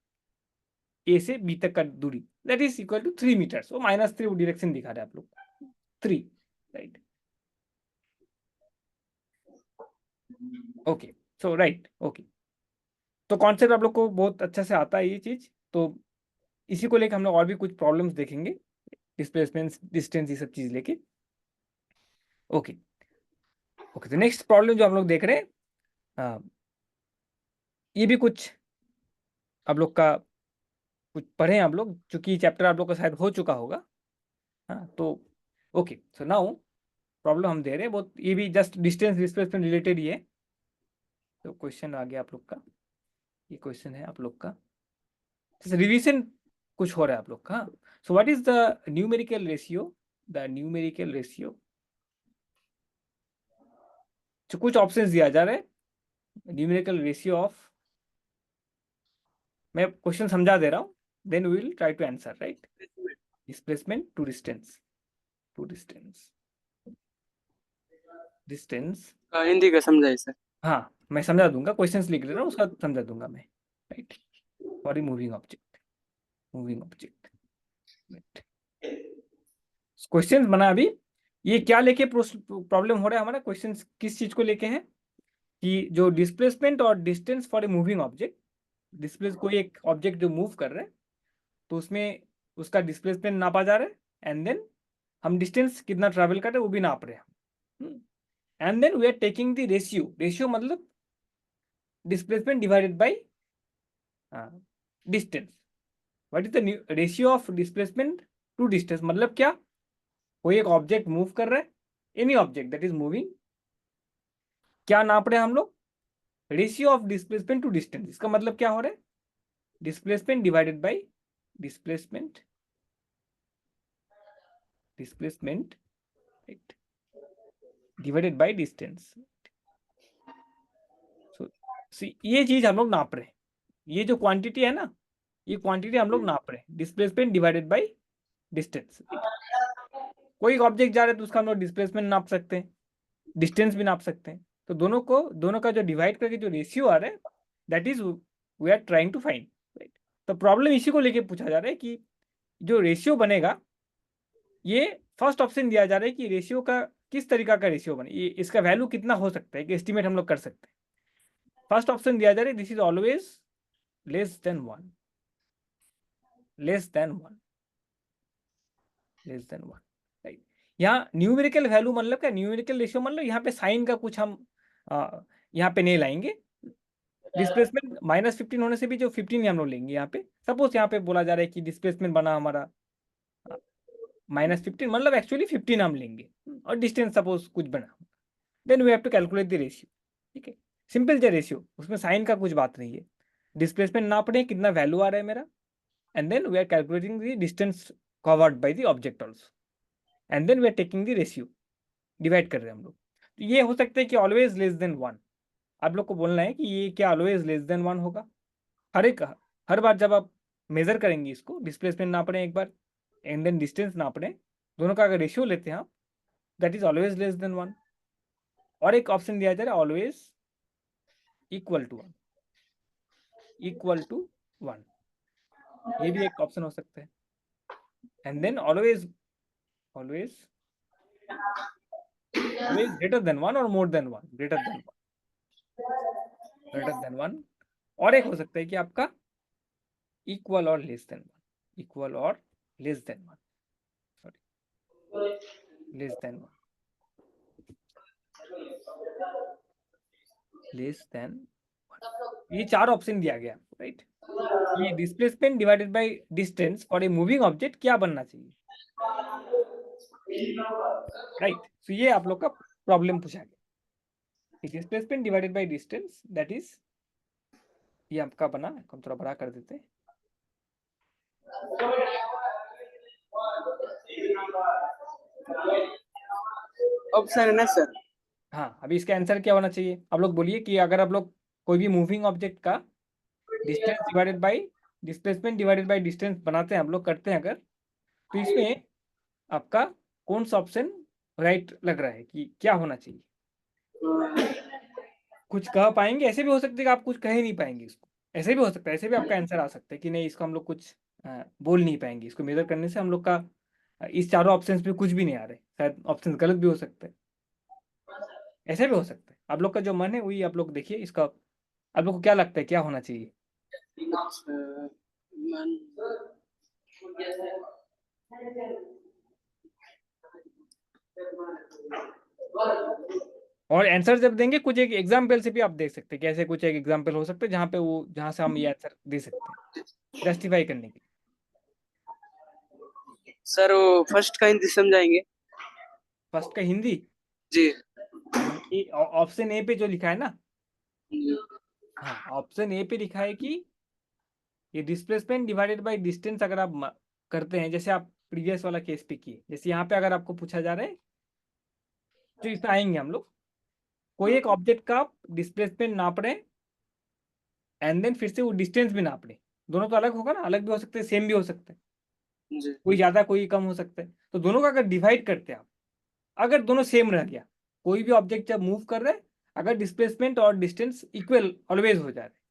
Speaker 1: A से बी तक का दूरी, that is equal to 3 meters. वो -3 वो डायरेक्शन दिखा रहे हैं आप लोग, 3, राइट। ओके, सो राइट, ओके। तो कॉन्सेप्ट आप लोग को बहुत अच्छा से आता है ये चीज। तो इसी को लेकर हम लोग और भी कुछ प्रॉब्लम्स देखेंगे, डिस्प्लेसमेंट, डिस्टेंस, ये सब चीज लेके। ओके ओके, तो नेक्स्ट प्रॉब्लम जो हम लोग देख रहे हैं, ये भी कुछ आप लोग का कुछ पढ़े हैं आप लोग, चूंकि चैप्टर आप लोग का शायद हो चुका होगा। हाँ, तो ओके, सो नाउ प्रॉब्लम हम दे रहे हैं बहुत, ये भी जस्ट डिस्टेंस डिस्प्लेसमेंट रिलेटेड ही है। तो क्वेश्चन आ गया आप लोग का, ये क्वेश्चन है आप लोग का, रिवीजन कुछ हो रहा है आप लोग का। So what is the numerical ratio, the numerical ratio. तो कुछ ऑप्शंस दिया जा रहा है, न्यूमेरिकल रेशियो ऑफ, मैं क्वेश्चन समझा दे रहा हूँ, then we will try to answer, right. Displacement to distance, to distance, distance.
Speaker 3: Hindi का समझाइए सर।
Speaker 1: हाँ, मैं समझा दूंगा, क्वेश्चंस लिख ले रहा हूँ, उसका समझा दूंगा मैं, right. For a moving object, moving object, right. Questions बना अभी, ये क्या लेके प्रॉब्लम हो रहा है हमारा, क्वेश्चंस किस चीज को लेके हैं कि जो डिस्प्लेसमेंट और distance for a moving object, displace कोई एक ऑब्जेक्ट जो मूव कर रहा है, तो उसमें उसका डिस्प्लेसमेंट नापा जा रहा है, एंड देन हम डिस्टेंस कितना ट्रैवल कर रहे हैं वो भी नाप रहे हैं, and then we are taking the ratio, ratio मतलब displacement divided by distance. What is the ratio of displacement to distance, मतलब क्या, कोई एक ऑब्जेक्ट मूव कर रहा है, any object that is moving, क्या नाप रहे हैं हम लोग, ratio of displacement to distance. इसका मतलब क्या हो रहा है, displacement divided by displacement, displacement, right, divided by distance. So ये चीज हम लोग नाप रहे हैं, ये जो क्वांटिटी है ना, ये क्वांटिटी हम लोग नाप रहे हैं, डिस्प्लेसमेंट डिवाइडेड बाय डिस्टेंस। कोई ऑब्जेक्ट जा रहा है तो उसका हम लोग डिस्प्लेसमेंट नाप सकते हैं, डिस्टेंस भी नाप सकते हैं। तो दोनों का जो डिवाइड करके जो रेशियो आ रहा है, that is we are trying to find, right. तो प्रॉब्लम इसी को लेके पूछा जा रहा है कि जो रेशियो बनेगा, ये फर्स्ट ऑप्शन दिया जा रहा है कि रेशियो का किस तरीका का रेशियो बने, ये इसका वैल्यू कितना हो सकता है कि एस्टिमेट हम लोग कर सकते हैं। फर्स्ट ऑप्शन दिया जा रहा है this is always less than 1, less than 1, less than 1, right. यहाँ न्यूमेरिकल वैल्यू मतलब क्या, न्यूमेरिकल रेशियो मतलब यहाँ पे साइन का कुछ हम यहाँ पे नहीं लाएंगे। डिस्प्लेसमेंट -15 होने से भी जो 15 हम लोग लेंगे यहाँ पे, सपोज यहाँ पे बोला जा रहा है कि डिस्प्लेसमेंट बना हमारा -15, मतलब एक्चुअली 15 हम लेंगे, और डिस्टेंस सपोज कुछ बना, then we have to calculate the ratio, ठीक है। सिंपल ज रेशियो, उसमें साइन का कुछ बात नहीं है। डिस्प्लेसमेंट नाप रहे हैं कितना वैल्यू आ रहा है मेरा, and then we are calculating the distance covered by the object also, and then we are taking the ratio, divide कर रहे हैं हम लोग। तो ये हो सकता है कि ऑलवेज लेस देन 1, आप लोग को बोलना है कि ये क्या ऑलवेज लेस देन 1 होगा। हर बार जब आप मेजर करेंगे इसको, डिस्प्लेसमेंट नाप रहे हैं एक बार, एंड देन डिस्टेंस नाप रहे हैं, दोनों का अगर रेशियो लेते हैं आप, that is always less than 1। और एक ऑप्शन दिया जा रहा है always equal to 1, equal to 1, ये भी एक ऑप्शन हो सकता है। And then always always always greater than 1 और more than 1, greater than 1। Greater than 1, और एक हो सकता है कि आपका इक्वल और लेस देन 1, इक्वल और less than 1, sorry less than 1, less than 1। ये 4 ऑप्शन दिया गया, राइट। ये displacement divided by distance for a moving object क्या बनना चाहिए, राइट। तो ये आप लोग का प्रॉब्लम पूछा गया, displacement divided by distance, that is ये आपका बना, हम थोड़ा बड़ा कर देते हैं।
Speaker 2: ऑप्शन है ना सर?
Speaker 1: हाँ, अभी इसका आंसर क्या होना चाहिए, आप लोग बोलिए कि अगर आप लोग कोई भी मूविंग ऑब्जेक्ट का distance divided by displacement divided by distance बनाते हैं, हम लोग करते हैं अगर, तो इसमें आपका कौन सा ऑप्शन राइट लग रहा है कि क्या होना चाहिए। कुछ कह पाएंगे, ऐसे भी हो सकता है कि आप कुछ कह ही नहीं पाएंगे इसको, ऐसे भी हो सकता है, ऐसे भी आपका आंसर आ सकता है कि नहीं इसको हम लोग कुछ बोल नहीं पाएंगे, इसको मेजर करने से हम लोग का इस चारों ऑप्शंस पे कुछ भी नहीं आ रहे, शायद ऑप्शन गलत भी हो सकते हैं, ऐसे भी हो सकता है। आप लोग का जो मन है वही आप लोग देखिए, इसका आप लोग को क्या लगता है क्या होना चाहिए। और आंसर जब देंगे कुछ एक एग्जाम्पल से भी आप देख सकते हैं, कैसे कुछ एक एग्जाम्पल हो सकते हैं जहाँ पे वो, जहाँ से हम ये आंसर दे सकते हैं जस्टिफाई करने के लिए।
Speaker 2: सर वो फर्स्ट का हिंदी समझाएंगे?
Speaker 1: फर्स्ट का हिंदी,
Speaker 2: जी।
Speaker 1: ऑप्शन ए पे जो लिखा है ना,
Speaker 2: जी।
Speaker 1: हाँ ऑप्शन ए पे लिखा है कि ये डिस्प्लेसमेंट डिवाइडेड बाय डिस्टेंस अगर आप करते हैं, जैसे आप प्रीवियस वाला केस पे किए, जैसे यहाँ पे अगर आपको पूछा जा रहा है, तो इसमें आएंगे हम लोग, कोई एक ऑब्जेक्ट का डिस्प्लेसमेंट नाप रहे हैं एंड देन फिर से वो डिस्टेंस भी नाप रहे हैं, दोनों तो अलग होगा ना, अलग भी हो सकते हैं सेम भी हो सकते हैं,
Speaker 2: जी।
Speaker 1: कोई ज्यादा कोई कम हो सकता है, तो दोनों का अगर डिवाइड करते हैं आप, अगर दोनों सेम रह गया, कोई भी ऑब्जेक्ट जब मूव कर रहे हैं, अगर डिस्प्लेसमेंट और डिस्टेंस इक्वल ऑलवेज हो जा रहे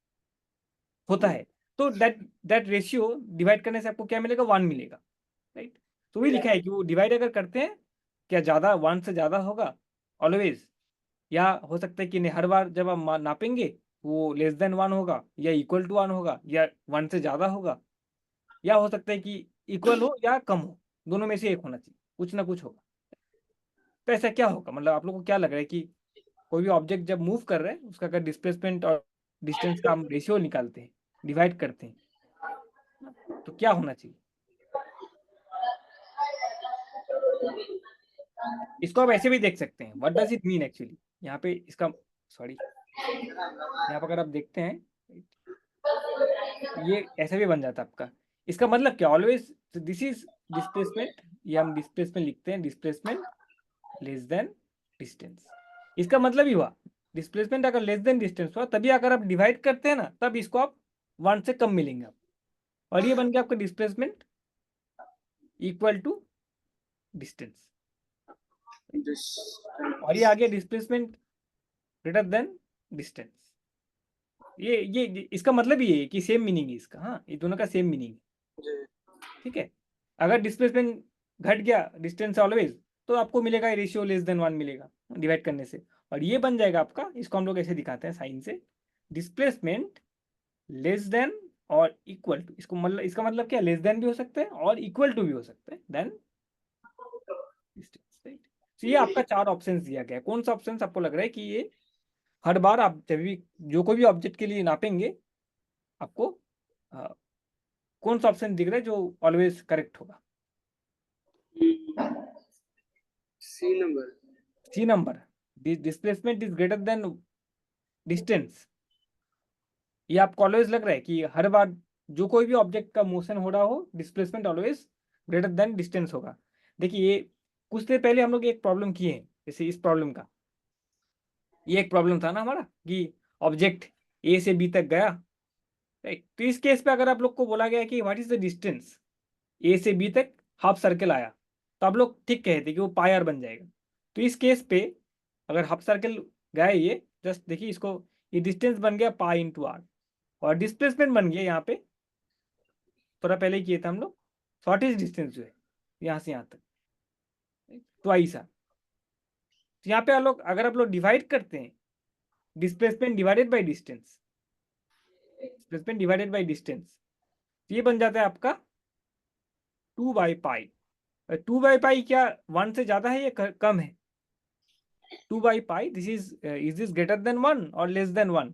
Speaker 1: होता है, तो दैट दैट रेशियो डिवाइड करने से आपको क्या मिलेगा, 1 मिलेगा, राइट। तो वही लिखा है कि वो डिवाइड अगर करते हैं, क्या ज़्यादा 1 से ज़्यादा होगा ऑलवेज, या हो सकता है कि नहीं हर बार जब हम नापेंगे वो लेस देन 1 होगा, या इक्वल टू 1 होगा, या 1 से ज़्यादा होगा, या हो सकता है कि इक्वल हो या कम हो, दोनों में से एक होना चाहिए, कुछ ना कुछ होगा। तो ऐसा क्या होगा, मतलब आप लोग को क्या लग रहा है कि कोई भी ऑब्जेक्ट जब मूव कर रहे हैं उसका अगर डिस्प्लेसमेंट और डिस्टेंस का हम रेशियो निकालते हैं, डिवाइड करते हैं, तो क्या होना चाहिए। इसको आप ऐसे भी देख सकते हैं, what does it mean actually, यहाँ पे इसका, सॉरी, यहाँ पर अगर आप देखते हैं, ये ऐसे भी बन जाता है आपका, इसका मतलब क्या, ऑलवेज दिस इज डिस्प्लेसमेंट, ये हम डिस्प्लेसमेंट लिखते हैं, डिस्प्लेसमेंट लेस देन डिस्टेंस, इसका मतलब ही हुआ डिस्प्लेसमेंट अगर लेस देन डिस्टेंस हुआ तभी अगर आप डिवाइड करते हैं ना, तब इसको आप 1 से कम मिलेंगे आप, और ये बन गया आपका डिस्प्लेसमेंट इक्वल टू डिस्टेंस, और ये आ गया डिस्प्लेसमेंट ग्रेटर देन डिस्टेंस। ये इसका मतलब ये है कि सेम मीनिंग है इसका, हाँ ये दोनों का सेम मीनिंग है, ठीक है। अगर डिस्प्लेसमेंट घट गया डिस्टेंस ऑलवेज, तो आपको मिलेगा रेशियो लेस देन 1 मिलेगा डिवाइड करने से, और ये बन जाएगा आपका, इसको हम लोग ऐसे दिखाते हैं साइन से, डिस्प्लेसमेंट लेस देन और इक्वल टू, इसको मतलब इसका मतलब क्या, लेस देन भी हो सकता है और इक्वल टू भी हो सकता है देन डिस्टेंस, राइट। तो ये आपका 4 ऑप्शन दिया गया है, कौन सा ऑप्शन आपको लग रहा है कि ये हर बार आप जब भी जो कोई भी ऑब्जेक्ट के लिए नापेंगे, आपको कौन सा ऑप्शन दिख रहा है जो ऑलवेज करेक्ट होगा।
Speaker 2: C number.
Speaker 1: C number, displacement is greater than distance, ये आपको ऑलवेज लग रहा है कि हर बार जो कोई भी ऑब्जेक्ट का मोशन हो रहा हो, displacement always greater than distance होगा। देखिए ये कुछ देर पहले हम लोग एक प्रॉब्लम किए हैं, जैसे इस प्रॉब्लम का, ये एक प्रॉब्लम था ना हमारा कि ऑब्जेक्ट ए से बी तक गया, राइट। तो इस केस पे अगर आप लोग को बोला गया कि व्हाट इज द डिस्टेंस ए से बी तक, हाफ सर्कल आया, तो आप लोग ठीक कहते कि वो पाई आर बन जाएगा। तो इस केस पे अगर हाफ सर्कल गए, ये जस्ट देखिए इसको, ये डिस्टेंस बन गया पाई इंटू आर, और डिस्प्लेसमेंट बन गया यहाँ पे, थोड़ा पहले ही किए थे हम लोग, शॉर्टेज डिस्टेंस जो है यहाँ से यहाँ तक, ट्वाइस आर। तो यहाँ पे आप लोग अगर आप लोग डिवाइड करते हैं, displacement divided by distance, displacement divided by distance, ये बन जाता है आपका 2/पाई। 2/पाई क्या 1 से ज्यादा है या कम है? 2/पाई, this is this greater than 1 और less than 1?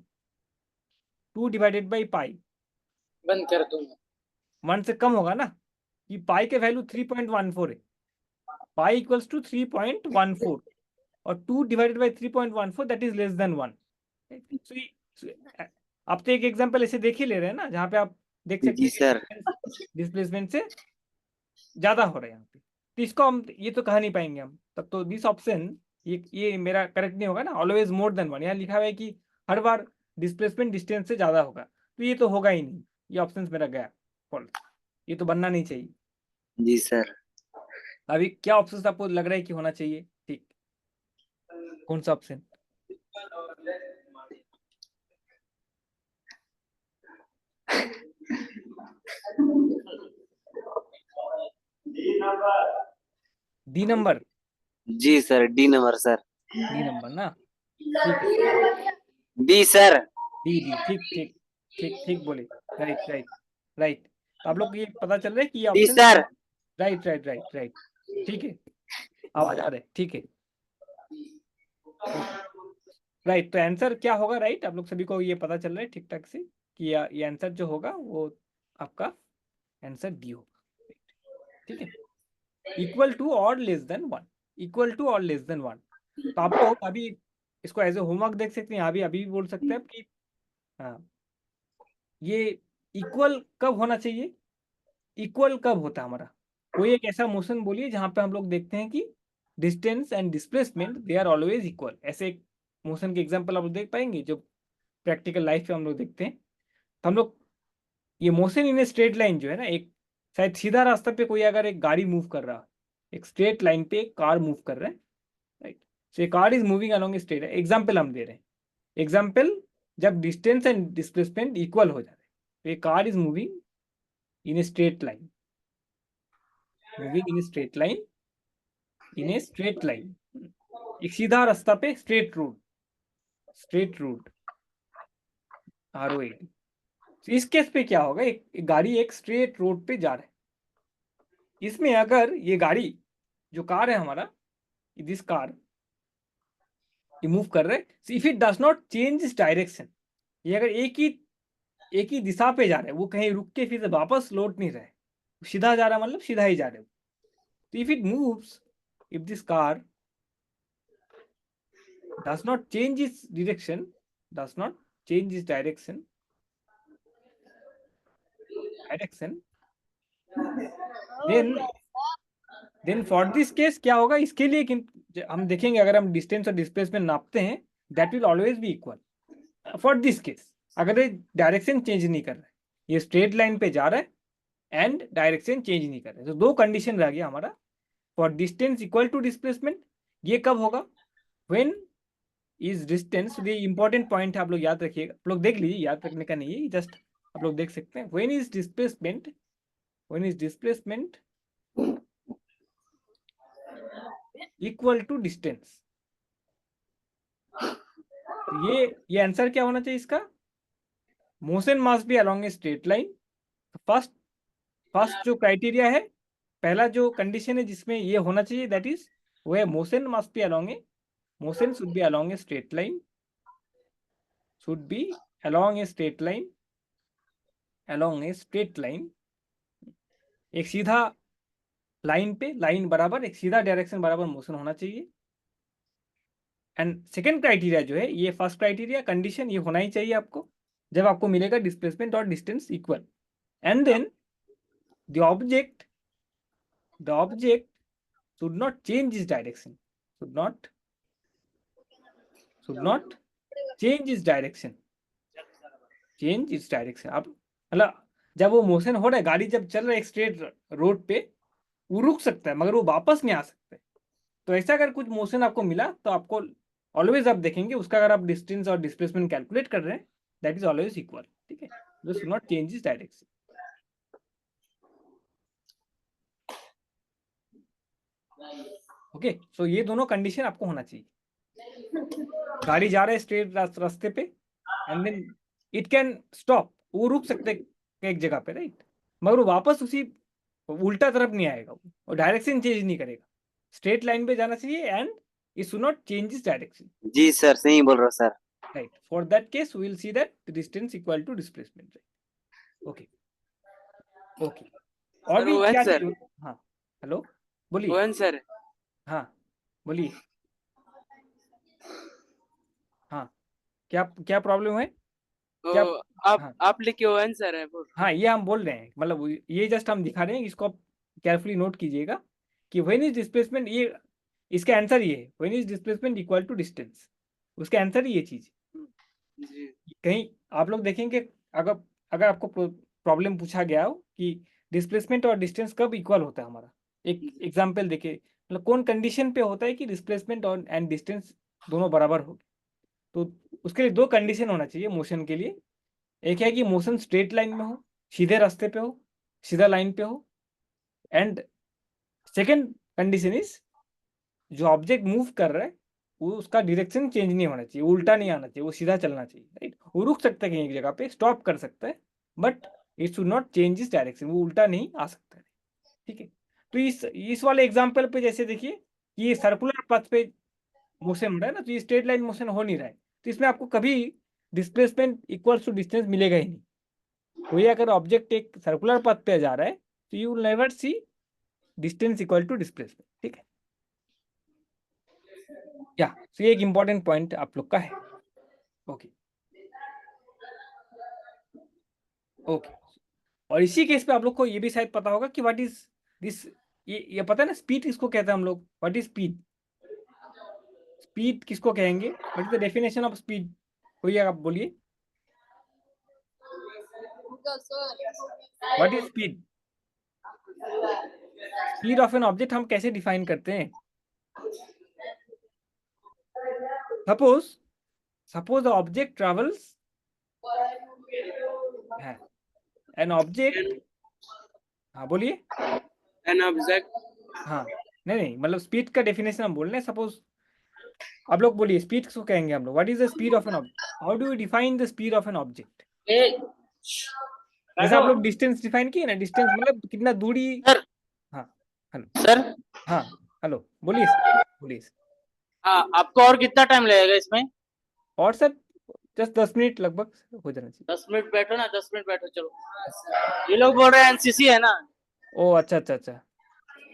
Speaker 1: 2 divided by pi
Speaker 2: बंद कर दूंगा।
Speaker 1: 1 से कम होगा ना, कि पाई के वैल्यू 3.14 है, पाई इक्वल्स टू 3.14 और 2 divided by 3.14 that is less than 1। आप तो एक एग्जांपल ऐसे देख ही ले रहे हैं ना, जहाँ पे आप देख सकते
Speaker 3: जी सर।
Speaker 1: हैं डिस्प्लेसमेंट से ज्यादा हो रहा है यहाँ पे, तो इसको हम ये तो कह नहीं पाएंगे हम, तब तो दिस ऑप्शन, ये मेरा करेक्ट नहीं होगा ना। ऑलवेज मोर देन 1, यहाँ लिखा हुआ है कि हर बार डिस्प्लेसमेंट डिस्टेंस से ज्यादा होगा, तो ये तो होगा ही नहीं, ये ऑप्शन मेरा गया फॉल्स, ये तो बनना नहीं चाहिए।
Speaker 3: जी सर।
Speaker 1: अभी क्या ऑप्शन आपको लग रहा है कि होना चाहिए ठीक, कौन सा ऑप्शन? डी नंबर,
Speaker 3: जी sir, D number sir.
Speaker 1: D number ना, ठीक है,
Speaker 3: डी सर।
Speaker 1: डी डी, ठीक ठीक ठीक ठीक बोले, राइट राइट राइट। तो आप लोग को ये पता चल रहा है कि ये
Speaker 3: D
Speaker 1: option
Speaker 3: sir.
Speaker 1: Right right right right, ठीक है, आवाज आ रहा है, ठीक है, राइट। तो आंसर क्या होगा? राइट, आप लोग सभी को ये पता चल रहा है ठीक ठाक से कि ये आंसर जो होगा वो आपका आंसर डी होगा, ठीक है, इक्वल टू और लेस देन 1, इक्वल टू और लेस देन 1। तो आप लोग अभी इसको एज ए होमवर्क देख सकते हैं, अभी अभी भी बोल सकते हैं आप कि हाँ, ये इक्वल कब होना चाहिए, इक्वल कब होता है हमारा? कोई एक ऐसा मोशन बोलिए जहां पे हम लोग देखते हैं कि distance and displacement they are always equal, ऐसे एक मोशन के एग्जांपल आप लोग देख पाएंगे जो प्रैक्टिकल लाइफ में हम लोग देखते हैं। तो हम लोग ये motion in a straight line जो है ना, एक शायद सीधा रास्ता पे कोई अगर एक गाड़ी मूव कर रहा है, एक स्ट्रेट लाइन पे एक कार मूव कर रहा है, right, so A car is moving along a straight, example हम दे रहे हैं, एग्जाम्पल जब डिस्टेंस एंड डिस्प्लेसमेंट इक्वल हो जा रहे हैं, तो a car is moving in a straight line, moving in a straight line, in a straight line, एक सीधा रास्ता पे straight road, straight road, ROAD। तो इस केस पे क्या होगा, एक गाड़ी एक स्ट्रेट रोड पे जा रहा है, इसमें अगर ये गाड़ी जो कार है हमारा, दिस कार ये मूव कर रहा है, if it does not change its direction, ये अगर एक ही दिशा पे जा रहा है, वो कहीं रुक के फिर से वापस लौट नहीं रहा है, सीधा जा रहा है मतलब सीधा ही जा रहा है, तो if it moves, if this car does not change its direction, does not change its direction, then for this case क्या होगा, इसके लिए हम देखेंगे अगर हम डिस्टेंस और डिस्प्लेसमेंट नापते हैं, that will always be equal for this case, अगर ये डायरेक्शन चेंज नहीं कर रहा है, ये स्ट्रेट लाइन पे जा रहा है एंड डायरेक्शन चेंज नहीं कर रहा है, तो दो कंडीशन रह गया हमारा, for distance equal to displacement, ये कब होगा, व्हेन इज डिस्टेंस, ये इंपॉर्टेंट पॉइंट है, आप लोग याद रखिएगा, आप लोग देख लीजिए, याद रखने का नहीं है, जस्ट आप लोग देख सकते हैं, when is displacement, when is displacement equal to distance, ये आंसर क्या होना चाहिए इसका, motion must be along a straight line. First first जो क्राइटेरिया है, पहला जो कंडीशन है जिसमें ये होना चाहिए, दैट इज वो है motion must be along A, motion should be along a straight line, should be along a straight line, along a straight line, एक सीधा लाइन पे, लाइन बराबर एक सीधा डायरेक्शन बराबर मोशन होना चाहिए। एंड सेकेंड क्राइटेरिया जो है, ये फर्स्ट क्राइटेरिया कंडीशन ये होना ही चाहिए आपको, जब आपको मिलेगा डिस्प्लेसमेंट और distance equal, and then the object should not change its direction, should not change its direction, change its direction। अब मतलब जब वो मोशन हो रहा है, गाड़ी जब चल रहा है एक स्ट्रेट रोड पे, वो रुक सकता है मगर वो वापस नहीं आ सकता है, तो ऐसा अगर कुछ मोशन आपको मिला तो आपको ऑलवेज आप देखेंगे उसका, अगर आप डिस्टेंस और डिस्प्लेसमेंट कैलकुलेट कर रहे हैं, दैट इज ऑलवेज इक्वल, ठीक है, this should not change its direction. Okay, सो ये दोनों कंडीशन आपको होना चाहिए, गाड़ी जा रहा है स्ट्रेट रास्ते पे and then it can stop, वो रुक सकते हैं एक जगह पे, राइट, मगर वो वापस उसी उल्टा तरफ नहीं आएगा, वो डायरेक्शन चेंज नहीं करेगा, स्ट्रेट लाइन पे जाना चाहिए and it should not change its direction,
Speaker 3: जी सर, सही बोल रहे हो sir.
Speaker 1: Right. For that case we will see that distance equal to displacement, right. Okay okay, और
Speaker 4: सर
Speaker 1: भी
Speaker 4: ओवन
Speaker 1: क्या
Speaker 4: सर,
Speaker 1: चाहिए? हाँ, हेलो, बोलिए।
Speaker 4: ओवन सर,
Speaker 1: हाँ, बोलिए। हाँ, क्या क्या प्रॉब्लम है?
Speaker 4: तो
Speaker 1: क्या? हाँ
Speaker 4: आप लिखे ओवन सर है वो।
Speaker 1: हाँ, ये हम बोल रहे हैं, मतलब ये जस्ट हम दिखा रहे हैं, इसको आप केयरफुली नोट कीजिएगा कि व्हेन इज डिस्प्लेसमेंट, ये इसका आंसर ये है, when is displacement equal to distance, उसका आंसर ही ये चीज।
Speaker 4: जी
Speaker 1: कहीं आप लोग देखेंगे, अगर अगर आपको प्रॉब्लम पूछा गया हो कि डिस्प्लेसमेंट और डिस्टेंस कब इक्वल होता है हमारा, एक एग्जांपल देखिए, मतलब कौन कंडीशन पे होता है कि डिस्प्लेसमेंट और एंड डिस्टेंस दोनों बराबर हो, तो उसके लिए दो कंडीशन होना चाहिए मोशन के लिए। एक है कि मोशन स्ट्रेट लाइन में हो, सीधे रास्ते पे हो, सीधा लाइन पे हो, एंड सेकेंड कंडीशन इज जो ऑब्जेक्ट मूव कर रहा है वो उसका डायरेक्शन चेंज नहीं होना चाहिए, उल्टा नहीं आना चाहिए, वो सीधा चलना चाहिए, राइट। वो रुक सकता है कहीं एक जगह पे, स्टॉप कर सकता है, but it should not change its direction, वो उल्टा नहीं आ सकता है, ठीक है। तो इस वाले एग्जाम्पल पे जैसे देखिए कि ये सर्कुलर पथ पे मोशन हो रहा है ना, तो ये स्ट्रेट लाइन मोशन हो नहीं रहा है, तो इसमें आपको कभी डिस्प्लेसमेंट इक्वल्स टू डिस्टेंस मिलेगा ही नहीं। वही अगर ऑब्जेक्ट एक सर्कुलर पथ पे जा रहा है तो you will never see distance equal to displacement, ठीक है। या तो ये एक इंपॉर्टेंट पॉइंट आप लोग का है। ओके ओके, और इसी केस पे आप लोग को ये भी शायद पता होगा कि व्हाट इज दिस, ये पता है ना, स्पीड किसको कहते हैं हम लोग, व्हाट इज स्पीड, स्पीड किसको कहेंगे, what is the definition of speed, कोई आप बोलिए, what is speed, speed of an object हम कैसे डिफाइन करते हैं? Suppose suppose the object travels है, एन ऑब्जेक्ट, हाँ बोलिए।
Speaker 4: एन ऑब्जेक्ट,
Speaker 1: हाँ, नहीं नहीं, मतलब स्पीड का डेफिनेशन हम बोल रहे हैं, सपोज आप लोग बोलिए स्पीड किसको कहेंगे हम लोग, what is the speed of an object, how do you define the speed of an object?
Speaker 2: ए
Speaker 1: जैसे
Speaker 2: बैठो
Speaker 1: आप लोग डिस्टेंस डिफाइन किए ना, डिस्टेंस मतलब कितना दूरी।
Speaker 2: सर।
Speaker 1: हाँ, हेलो,
Speaker 2: सर
Speaker 1: हाँ, हेलो, बोलिए सर, बोलिए सर।
Speaker 2: हाँ, आपको और कितना टाइम लगेगा इसमें?
Speaker 1: और सर जस्ट 10 मिनट लगभग हो जाना चाहिए।
Speaker 2: 10 मिनट बैठो ना, 10 मिनट बैठो, चलो। ये लोग बोल रहे हैं एनसीसी है ना।
Speaker 1: ओ अच्छा अच्छा अच्छा,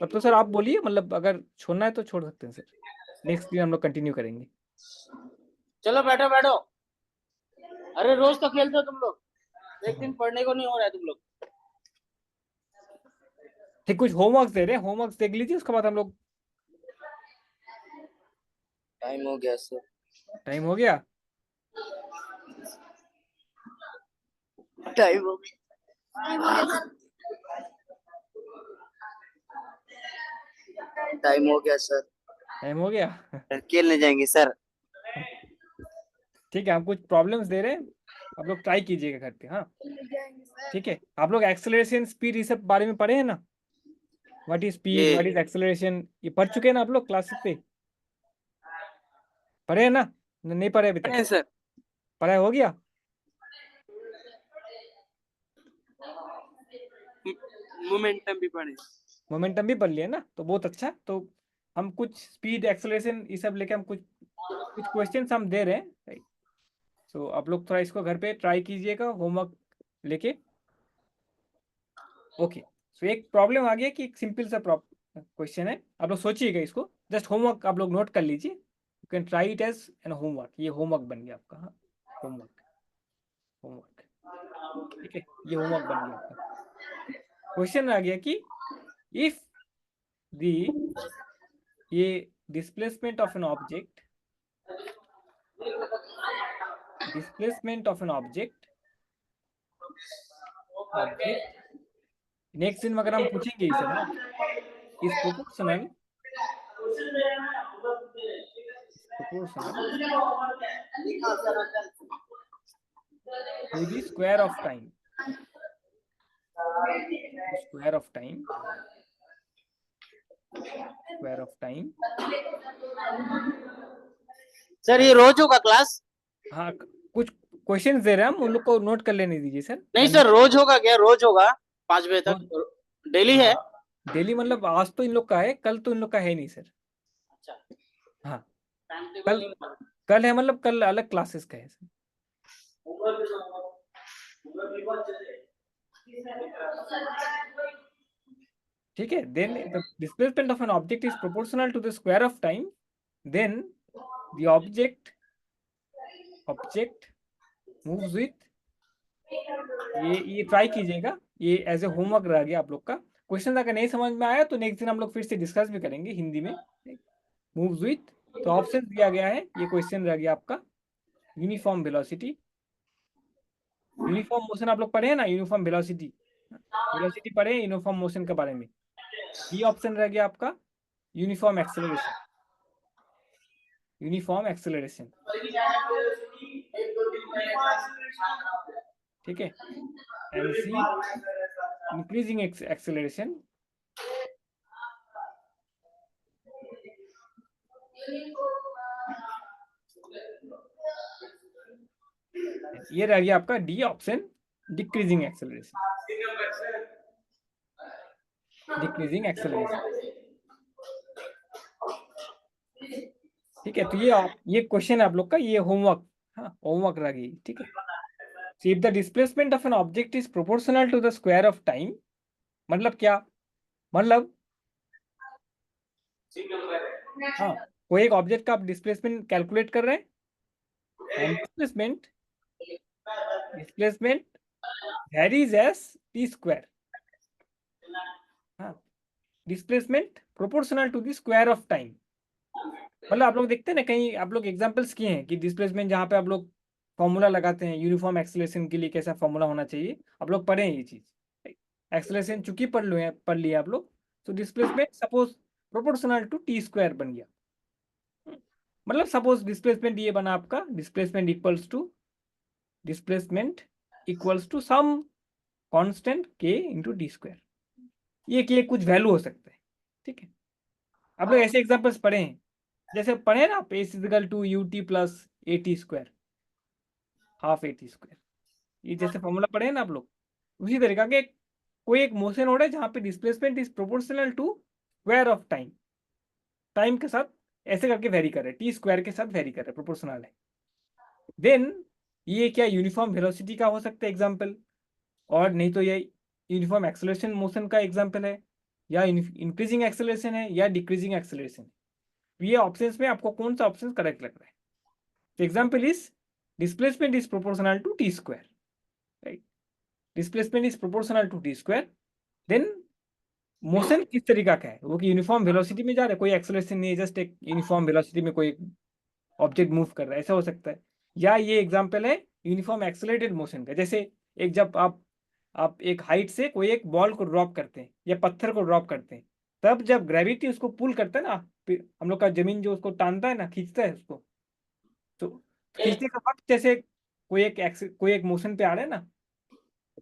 Speaker 1: तब तो सर आप बोलिए, मतलब अगर छोड़ना है तो छोड़ सकते हैं सर, नेक्स्ट दिन हम लोग कंटिन्यू करेंगे।
Speaker 2: चलो बैठो बैठो। अरे रोज तो खेलते हो तुम लोग, एक दिन पढ़ने को नहीं हो रहा है तुम लोग।
Speaker 1: ठीक, कुछ होमवर्क दे रहे हैं, होमवर्क देख लीजिए, उसके बाद हम लोग।
Speaker 3: टाइम हो गया सर।
Speaker 1: टाइम हो गया?
Speaker 3: टाइम हो टाइम हो गया सर।
Speaker 1: टाइम हो गया।
Speaker 3: खेलने जाएंगे सर।
Speaker 1: ठीक है, हम कुछ प्रॉब्लम्स दे रहे हैं, आप लोग ट्राई कीजिएगा घर पे, हाँ ठीक है। आप लोग एक्सेलरेशन स्पीड ये सब बारे में पढ़े हैं ना, what is speed, what is
Speaker 3: ये
Speaker 1: एक्सेलरेशन, ये पढ़ चुके हैं ना आप लोग क्लासेस पे, पढ़े हैं ना? नहीं पढ़े अभी तक?
Speaker 4: पढ़े सर,
Speaker 1: पढ़ाई हो गया?
Speaker 4: मोमेंटम भी पढ़े।
Speaker 1: मोमेंटम भी पढ़ लिया ना, तो बहुत अच्छा। तो हम कुछ स्पीड एक्सेलरेशन ये सब लेके हम कुछ कुछ क्वेश्चंस हम दे रहे हैं, राइट। सो आप लोग थोड़ा इसको घर पे ट्राई कीजिएगा होमवर्क लेके। ओके, सो एक प्रॉब्लम आ गया कि एक सिंपल सा क्वेश्चन है, आप लोग सोचिएगा इसको, जस्ट होमवर्क आप लोग नोट कर लीजिए, you can try it as an homework, ये होमवर्क बन गया आपका, हाँ होमवर्क, होमवर्क, ठीक है, ये होमवर्क बन गया आपका। क्वेश्चन आ गया कि इफ दी ये displacement of an object, displacement of an object, object next दिन अगर हम पूछेंगे ये सब ना, is proportional, proportional to the square of time, square of time, square of time,
Speaker 2: sir ये रोज होगा क्लास?
Speaker 1: हाँ, कुछ क्वेश्चंस दे रहे हैं हम, उन लोग को नोट कर लेने दीजिए सर।
Speaker 2: नहीं सर, रोज होगा क्या? रोज होगा 5 बजे तक? डेली है?
Speaker 1: डेली मतलब आज तो इन लोग का है, कल तो इन लोग का है नहीं सर।
Speaker 2: अच्छा,
Speaker 1: हाँ,
Speaker 2: टाइम टेबल
Speaker 1: कल
Speaker 2: नहीं बना।
Speaker 1: कल है, मतलब कल अलग क्लासेस का है सर। ठीक है, then the displacement of an object is proportional to the square of time, then the object moves with, ये ट्राई कीजिएगा, ये एज ए होमवर्क रह गया आप लोग का। क्वेश्चन अगर नहीं समझ में आया तो नेक्स्ट दिन हम लोग फिर से डिस्कस भी करेंगे हिंदी में। मूव्स विथ, तो ऑप्शन दिया गया है, ये क्वेश्चन रह गया आपका। यूनिफॉर्म वेलोसिटी, यूनिफॉर्म मोशन आप लोग पढ़े हैं ना, यूनिफॉर्म वेलोसिटी, वेलोसिटी पढ़े यूनिफॉर्म मोशन के बारे में। बी ऑप्शन रह गया आपका यूनिफॉर्म एक्सेलरेशन, यूनिफॉर्म एक्सेलरेशन। ठीक है, एंड सी इंक्रीजिंग एक्सेलरेशन। ये रह गया आपका D option, decreasing acceleration, decreasing acceleration. ठीक है, तो ये क्वेश्चन आप लोग का, ये होमवर्क, हाँ होमवर्क रह गई। ठीक है, so if the displacement of an object is proportional to the square of time, मतलब क्या, मतलब हाँ, कोई एक ऑब्जेक्ट का आप डिस्प्लेसमेंट कैलकुलेट कर रहे हैं, and displacement varies as t square, हाँ, displacement proportional to the square of time. मतलब आप लोग देखते हैं ना, कहीं आप लोग एग्जांपल्स किए हैं कि डिस्प्लेसमेंट जहाँ पे आप लोग फॉर्मूला लगाते हैं यूनिफॉर्म एक्सेलरेशन के लिए कैसा फॉर्मूला होना चाहिए, आप लोग पढ़े हैं ये चीज। एक्सेलरेशन चूंकि पढ़ लिया आप लोग, तो displacement suppose proportional to t square बन गया। मतलब सपोज डिस्प्लेसमेंट ये बना आपका, displacement equals to some constant के इंटू टी स्क्वायर, ये के कुछ वैल्यू हो सकता है। ठीक है, आप लोग ऐसे एग्जांपल्स पढ़े हैं, जैसे पढ़े ना आप, a equal to u t plus a t square, half a t square, ये जैसे फॉर्मूला पढ़े हैं ना आप लोग, उसी तरीका के कोई एक मोशन हो रहा है जहाँ पे displacement is proportional to square of time, time के साथ ऐसे करके वेरी कर रहे हैं, टी स्क्वायर के साथ वेरी कर रहे हैं, प्रोपोर्शनल है। देन ये क्या यूनिफॉर्म वेलोसिटी का हो सकता है एग्जाम्पल, और नहीं तो ये यूनिफॉर्म एक्सेलरेशन मोशन का एग्जाम्पल है, या इंक्रीजिंग एक्सेलरेशन है, या डिक्रीजिंग एक्सेलरेशन है। ये ऑप्शंस में आपको कौन सा ऑप्शन करेक्ट लग रहा है? तो example is displacement is proportional to t square, right, displacement is proportional to t square. Then motion किस तरीका का है, वो कि यूनिफॉर्म वेलोसिटी में जा रहा है, कोई एक्सेलरेशन नहीं है, जस्ट एक यूनिफॉर्म वेलोसिटी में कोई ऑब्जेक्ट मूव कर रहा है, ऐसा हो सकता है। या ये एग्जांपल है यूनिफॉर्म एक्सेलरेटेड मोशन का, जैसे एक जब आप एक हाइट से कोई एक बॉल को ड्रॉप करते हैं या पत्थर को ड्रॉप करते हैं, तब जब ग्रेविटी उसको पुल करता है ना, हम लोग का जमीन जो उसको टानता है ना, खींचता है उसको, तो खींचने का वक्त जैसे कोई एक मोशन पे आ रहा है ना,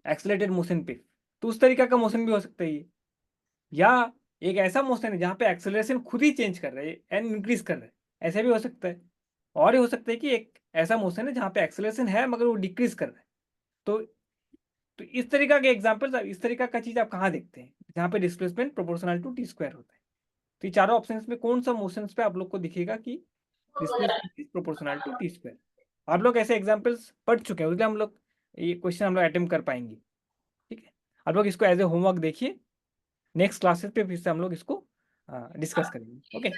Speaker 1: एक्सेलरेटेड मोशन पे, तो उस तरीका का मोशन भी हो सकता है ये। या एक ऐसा मोशन है जहाँ पे एक्सेलरेशन खुद ही चेंज कर रहा है एंड इंक्रीज कर रहा है, ऐसा भी हो सकता है। और ये हो सकता है कि एक ऐसा मोशन है जहाँ पे एक्सेलरेशन है मगर वो डिक्रीज कर रहा है। तो इस तरीका के एग्जाम्पल, इस तरीका का चीज आप कहाँ देखते हैं जहाँ पे displacement proportional to t square होता है? तो ये चारों ऑप्शंस में कौन सा मोशन पे आप लोग को दिखेगा कि displacement is proportional to t square? आप लोग ऐसे एग्जाम्पल्स पढ़ चुके हैं, उसलिए हम लोग ये क्वेश्चन हम लोग अटेम्प्ट कर पाएंगे। ठीक है, आप लोग इसको एज ए होमवर्क देखिए, नेक्स्ट क्लासेस पे फिर से हम लोग इसको डिस्कस करेंगे। ओके।